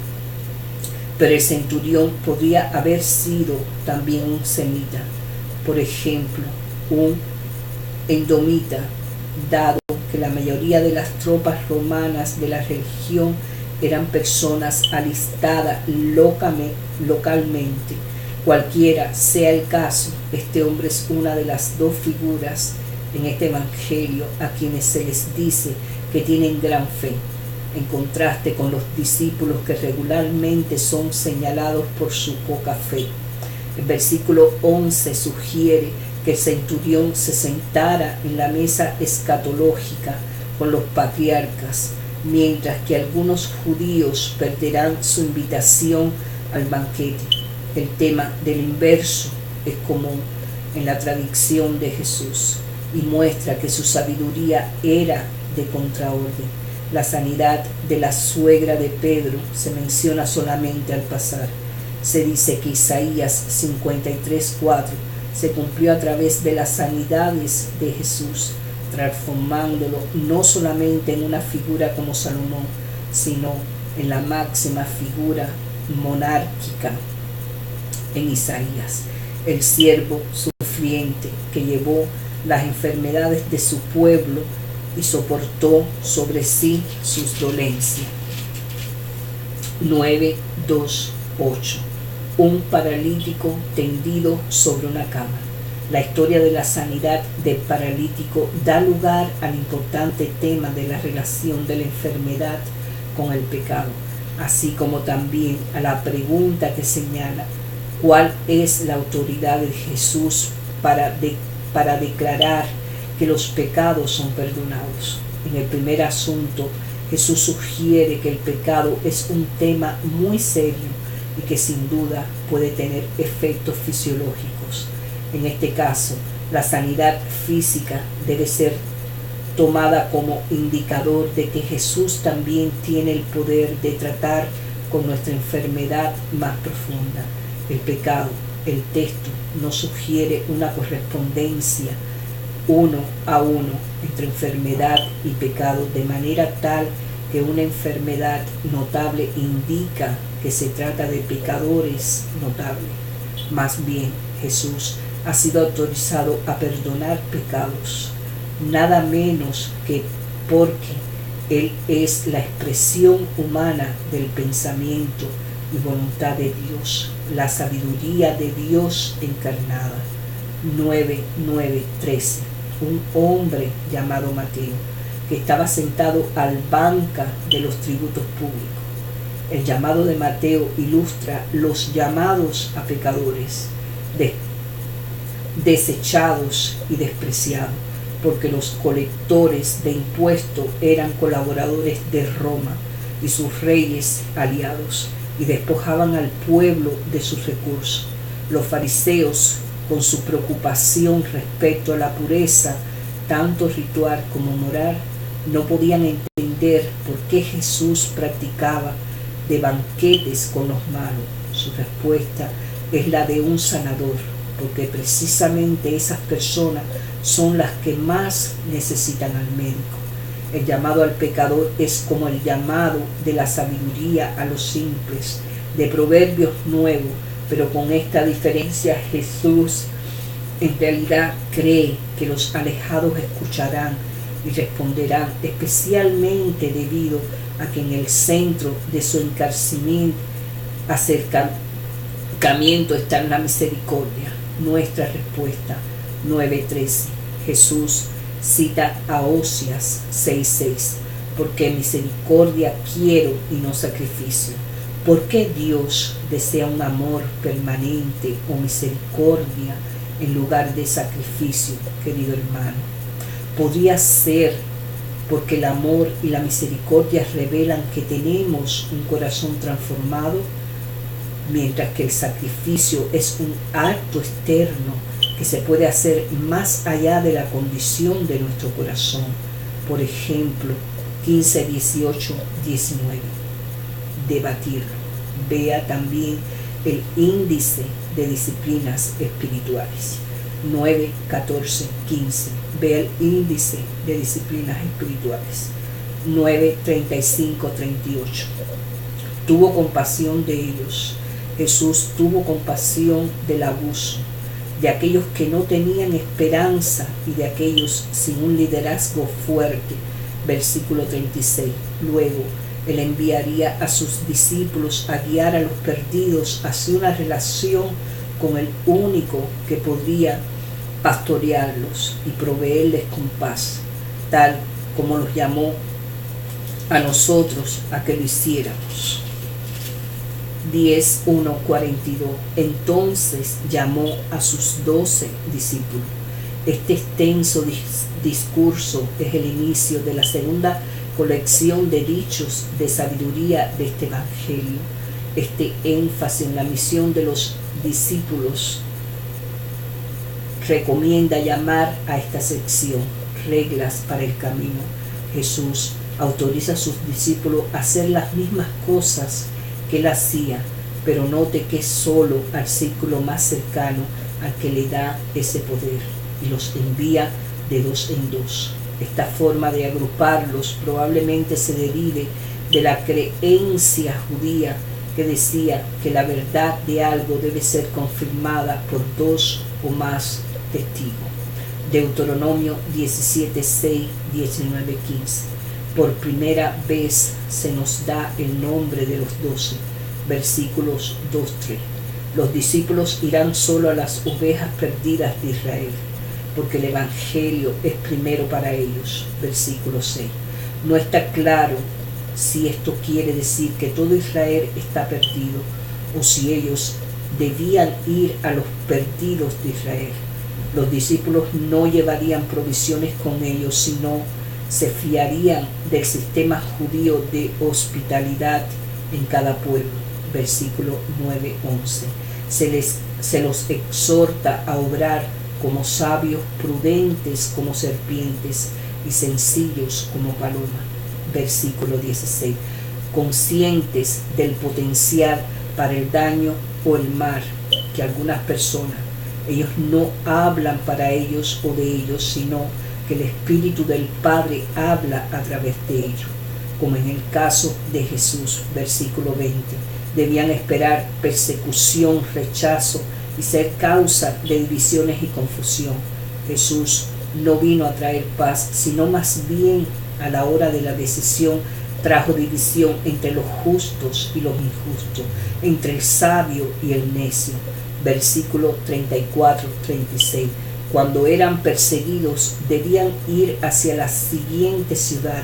Pero el centurión podría haber sido también un semita, por ejemplo, un endomita, dado que la mayoría de las tropas romanas de la región eran personas alistadas localmente. Cualquiera sea el caso, este hombre es una de las dos figuras en este evangelio a quienes se les dice que tienen gran fe, en contraste con los discípulos que regularmente son señalados por su poca fe. El versículo 11 sugiere que el centurión se sentara en la mesa escatológica con los patriarcas, mientras que algunos judíos perderán su invitación al banquete. El tema del inverso es común en la tradición de Jesús y muestra que su sabiduría era de contraorden. La sanidad de la suegra de Pedro se menciona solamente al pasar. Se dice que Isaías 53:4 se cumplió a través de las sanidades de Jesús, transformándolo no solamente en una figura como Salomón, sino en la máxima figura monárquica en Isaías, el siervo sufriente que llevó las enfermedades de su pueblo y soportó sobre sí sus dolencias. 9:2-8. Un paralítico tendido sobre una cama. La historia de la sanidad del paralítico da lugar al importante tema de la relación de la enfermedad con el pecado, así como también a la pregunta que señala cuál es la autoridad de Jesús para declarar que los pecados son perdonados. En el primer asunto, Jesús sugiere que el pecado es un tema muy serio y que sin duda puede tener efectos fisiológicos. En este caso, la sanidad física debe ser tomada como indicador de que Jesús también tiene el poder de tratar con nuestra enfermedad más profunda. El pecado, el texto nos sugiere una correspondencia 1 a 1 entre enfermedad y pecado, de manera tal que una enfermedad notable indica que se trata de pecadores notables. Más bien, Jesús ha sido autorizado a perdonar pecados, nada menos que porque Él es la expresión humana del pensamiento y voluntad de Dios, la sabiduría de Dios encarnada. 9:13. Un hombre llamado Mateo, que estaba sentado al banca de los tributos públicos. El llamado de Mateo ilustra los llamados a pecadores, desechados y despreciados, porque los colectores de impuestos eran colaboradores de Roma y sus reyes aliados, y despojaban al pueblo de sus recursos. Los fariseos, con su preocupación respecto a la pureza, tanto ritual como moral, no podían entender por qué Jesús practicaba de banquetes con los malos. Su respuesta es la de un sanador, porque precisamente esas personas son las que más necesitan al médico. El llamado al pecador es como el llamado de la sabiduría a los simples, de Proverbios 9, pero con esta diferencia: Jesús en realidad cree que los alejados escucharán y responderán, especialmente debido a que en el centro de su acercamiento está la misericordia. Nuestra respuesta, 9:13. Jesús cita a Oseas 6:6, porque misericordia quiero y no sacrificio. ¿Por qué Dios desea un amor permanente o misericordia en lugar de sacrificio, querido hermano? Podría ser porque el amor y la misericordia revelan que tenemos un corazón transformado, mientras que el sacrificio es un acto externo que se puede hacer más allá de la condición de nuestro corazón. Por ejemplo, 15, 18, 19. Debatirlo. Vea también el índice de disciplinas espirituales. 9, 14, 15. Vea el índice de disciplinas espirituales. 9, 35, 38. tuvo compasión de ellos. Jesús tuvo compasión del abuso, de aquellos que no tenían esperanza y de aquellos sin un liderazgo fuerte. Versículo 36. Luego, Él enviaría a sus discípulos a guiar a los perdidos hacia una relación con el único que podría pastorearlos y proveerles con paz, tal como los llamó a nosotros a que lo hiciéramos. 10:1-42. Entonces llamó a sus 12 discípulos. Este extenso discurso es el inicio de la segunda colección de dichos de sabiduría de este evangelio. Este énfasis en la misión de los discípulos recomienda llamar a esta sección reglas para el camino. Jesús autoriza a sus discípulos a hacer las mismas cosas que él hacía, pero note que es solo al círculo más cercano al que le da ese poder y los envía de 2 en 2. Esta forma de agruparlos probablemente se derive de la creencia judía que decía que la verdad de algo debe ser confirmada por 2 o más testigos. Deuteronomio 17:6, 19:15. Por primera vez se nos da el nombre de los 12, versículos 2-3. Los discípulos irán solo a las ovejas perdidas de Israel, porque el evangelio es primero para ellos, versículo 6. No está claro si esto quiere decir que todo Israel está perdido o si ellos debían ir a los perdidos de Israel. Los discípulos no llevarían provisiones con ellos, sino se fiarían del sistema judío de hospitalidad en cada pueblo. Versículo 9-11. Se los exhorta a obrar como sabios, prudentes como serpientes y sencillos como paloma. Versículo 16. Conscientes del potencial para el daño o el mal que algunas personas, ellos no hablan para ellos o de ellos, sino que el Espíritu del Padre habla a través de ellos, como en el caso de Jesús, versículo 20. Debían esperar persecución, rechazo y ser causa de divisiones y confusión. Jesús no vino a traer paz, sino más bien a la hora de la decisión trajo división entre los justos y los injustos, entre el sabio y el necio. Versículo 34-36. Cuando eran perseguidos, debían ir hacia la siguiente ciudad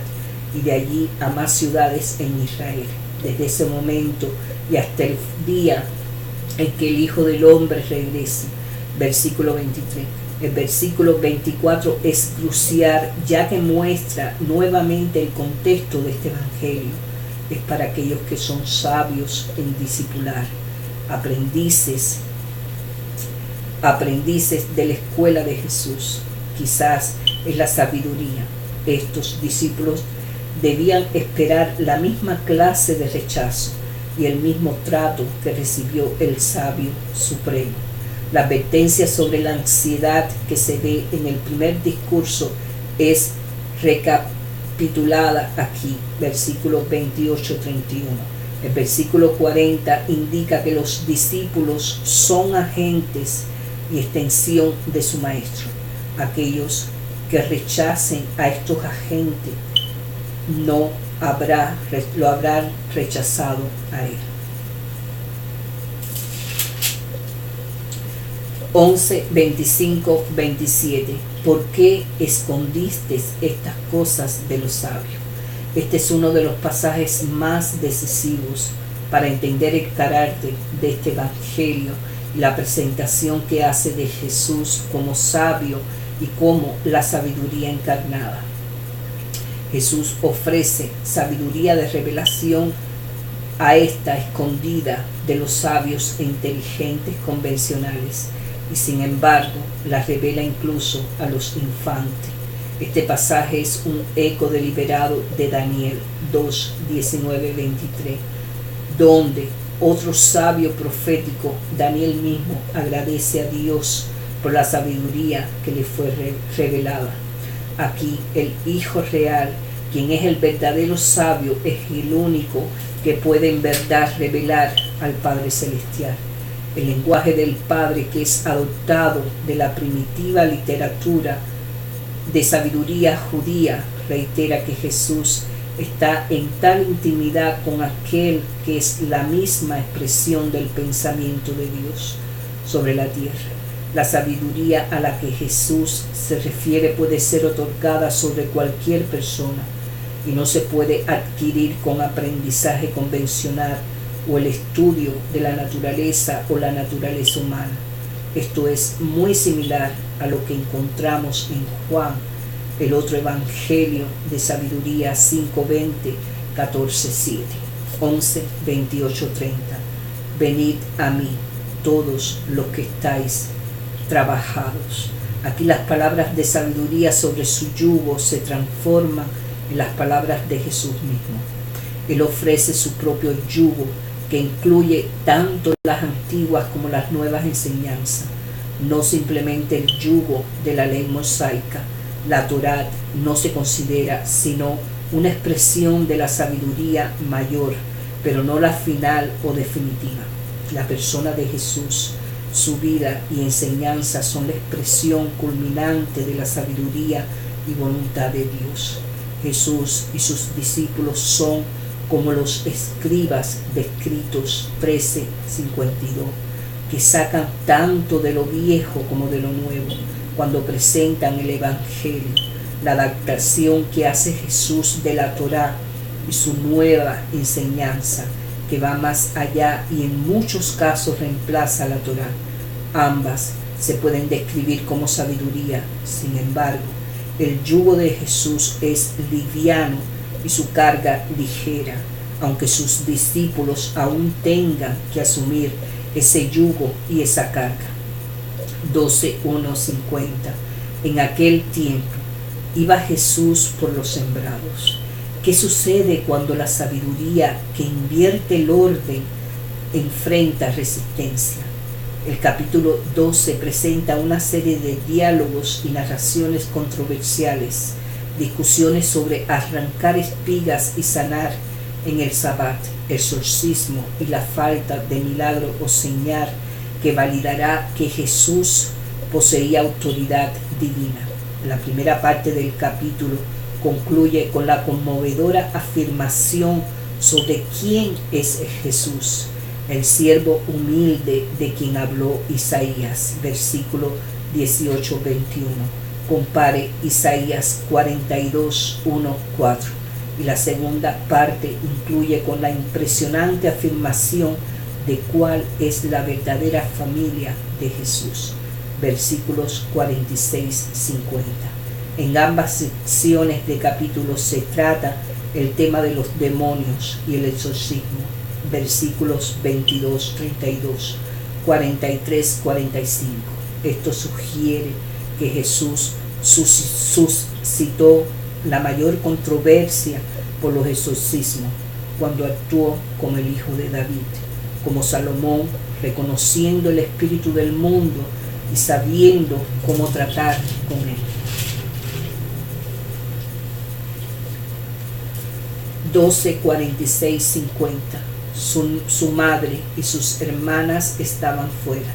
y de allí a más ciudades en Israel. Desde ese momento y hasta el día en que el Hijo del Hombre regrese. Versículo 23. El versículo 24 es crucial, ya que muestra nuevamente el contexto de este evangelio. Es para aquellos que son sabios en discipular, aprendices de la escuela de Jesús. Quizás es la sabiduría. Estos discípulos debían esperar la misma clase de rechazo y el mismo trato que recibió el sabio supremo. La advertencia sobre la ansiedad que se ve en el primer discurso es recapitulada aquí, versículos 28-31. El versículo 40 indica que los discípulos son agentes y extensión de su maestro. Aquellos que rechacen a estos agentes lo habrán rechazado a él. 11, 25, 27. ¿Por qué escondiste estas cosas de los sabios? Este es uno de los pasajes más decisivos para entender el carácter de este evangelio y la presentación que hace de Jesús como sabio y como la sabiduría encarnada. Jesús ofrece sabiduría de revelación a esta escondida de los sabios e inteligentes convencionales, y sin embargo la revela incluso a los infantes. Este pasaje es un eco deliberado de Daniel 2, 19, 23, donde otro sabio profético, Daniel mismo, agradece a Dios por la sabiduría que le fue revelada. Aquí el Hijo real Quien es el verdadero sabio es el único que puede en verdad revelar al Padre Celestial. El lenguaje del Padre, que es adoptado de la primitiva literatura de sabiduría judía, reitera que Jesús está en tal intimidad con aquel que es la misma expresión del pensamiento de Dios sobre la tierra. La sabiduría a la que Jesús se refiere puede ser otorgada sobre cualquier persona y no se puede adquirir con aprendizaje convencional o el estudio de la naturaleza o la naturaleza humana. Esto es muy similar a lo que encontramos en Juan, el otro evangelio de sabiduría 5:20, 14:7, 11, 28, 30. Venid a mí, todos los que estáis trabajados. Aquí las palabras de sabiduría sobre su yugo se transforman en las palabras de Jesús mismo. Él ofrece su propio yugo, que incluye tanto las antiguas como las nuevas enseñanzas, no simplemente el yugo de la ley mosaica. La Torá no se considera sino una expresión de la sabiduría mayor, pero no la final o definitiva. La persona de Jesús, su vida y enseñanza son la expresión culminante de la sabiduría y voluntad de Dios. Jesús y sus discípulos son como los escribas descritos 13:52, que sacan tanto de lo viejo como de lo nuevo cuando presentan el Evangelio. La adaptación que hace Jesús de la Torá y su nueva enseñanza, que va más allá y en muchos casos reemplaza la Torá. Ambas se pueden describir como sabiduría. Sin embargo, el yugo de Jesús es liviano y su carga ligera, aunque sus discípulos aún tengan que asumir ese yugo y esa carga. 12:1-50. En aquel tiempo iba Jesús por los sembrados. ¿Qué sucede cuando la sabiduría que invierte el orden enfrenta resistencia? El capítulo 12 presenta una serie de diálogos y narraciones controversiales, discusiones sobre arrancar espigas y sanar en el Sabbat, exorcismo y la falta de milagro o señal que validará que Jesús poseía autoridad divina. La primera parte del capítulo concluye con la conmovedora afirmación sobre quién es Jesús, el siervo humilde de quien habló Isaías, versículo 18-21. Compare Isaías 42:1-4. Y la segunda parte incluye con la impresionante afirmación de cuál es la verdadera familia de Jesús, versículos 46-50. En ambas secciones de capítulos se trata el tema de los demonios y el exorcismo, versículos 22-32, 43-45. Esto sugiere que Jesús suscitó la mayor controversia por los exorcismos cuando actuó como el hijo de David, como Salomón, reconociendo el espíritu del mundo y sabiendo cómo tratar con él. 12:46-50. Su madre y sus hermanas estaban fuera.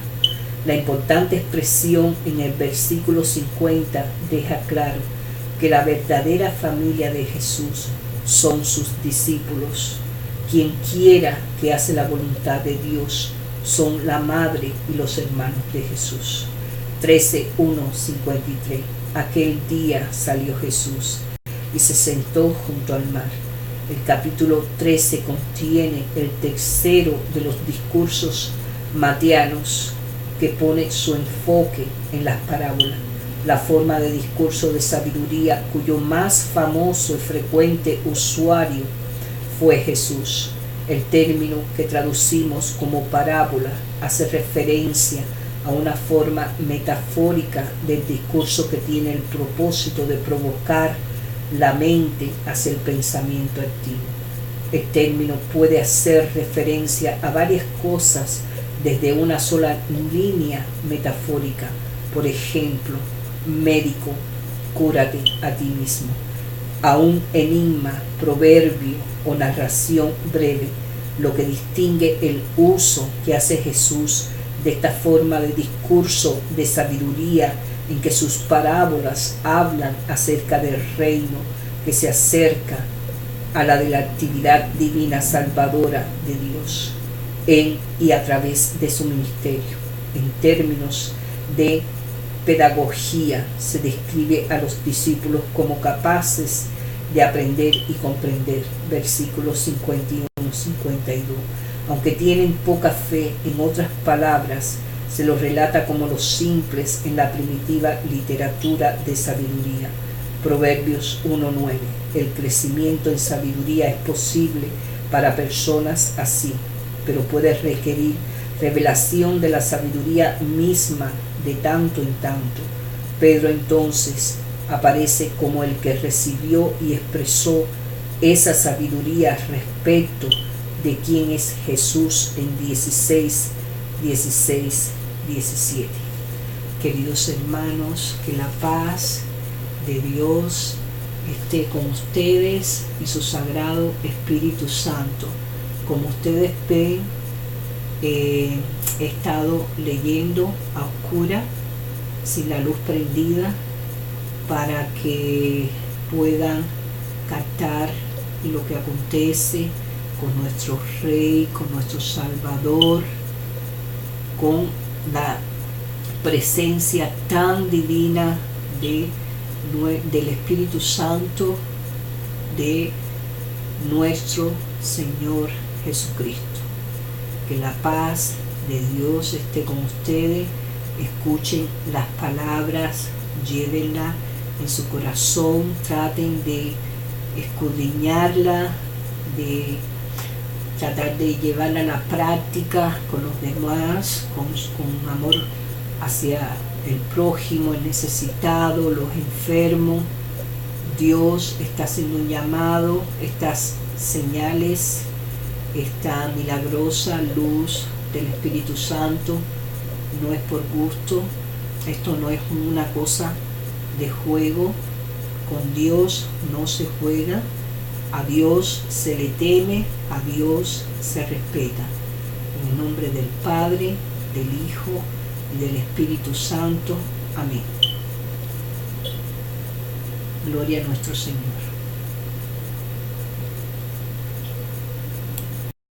La importante expresión en el versículo 50 deja claro que la verdadera familia de Jesús son sus discípulos. Quien quiera que hace la voluntad de Dios son la madre y los hermanos de Jesús. 13:1-53. Aquel día salió Jesús y se sentó junto al mar. El capítulo 13 contiene el tercero de los discursos mateanos que pone su enfoque en las parábolas, la forma de discurso de sabiduría cuyo más famoso y frecuente usuario fue Jesús. El término que traducimos como parábola hace referencia a una forma metafórica del discurso que tiene el propósito de provocar la mente hacia el pensamiento activo. El término puede hacer referencia a varias cosas desde una sola línea metafórica. Por ejemplo, médico, cúrate a ti mismo. a un enigma, proverbio o narración breve, lo que distingue el uso que hace Jesús de esta forma de discurso de sabiduría en que sus parábolas hablan acerca del reino que se acerca a la de la actividad divina salvadora de Dios en y a través de su ministerio. En términos de pedagogía se describe a los discípulos como capaces de aprender y comprender. Versículos 51-52. Aunque tienen poca fe, en otras palabras, se los relata como los simples en la primitiva literatura de sabiduría. Proverbios 1:9. El crecimiento en sabiduría es posible para personas así, pero puede requerir revelación de la sabiduría misma de tanto en tanto. Pedro entonces aparece como el que recibió y expresó esa sabiduría respecto de quién es Jesús en 16, 17. Queridos hermanos, que la paz de Dios esté con ustedes y su sagrado Espíritu Santo. Como ustedes ven, he estado leyendo a oscura, sin la luz prendida, para que puedan captar lo que acontece con nuestro Rey, con nuestro Salvador, con la presencia tan divina del Espíritu Santo de nuestro Señor Jesucristo. Que la paz de Dios esté con ustedes. Escuchen las palabras, llévenla en su corazón, traten de escudriñarla, de tratar de llevarla a la práctica con los demás, con amor hacia el prójimo, el necesitado, los enfermos. Dios está haciendo un llamado, estas señales, esta milagrosa luz del Espíritu Santo no es por gusto, esto no es una cosa de juego. Con Dios no se juega, a Dios se le teme, a Dios se respeta. En el nombre del Padre, del Hijo y del Espíritu Santo. Amén. Gloria a nuestro Señor.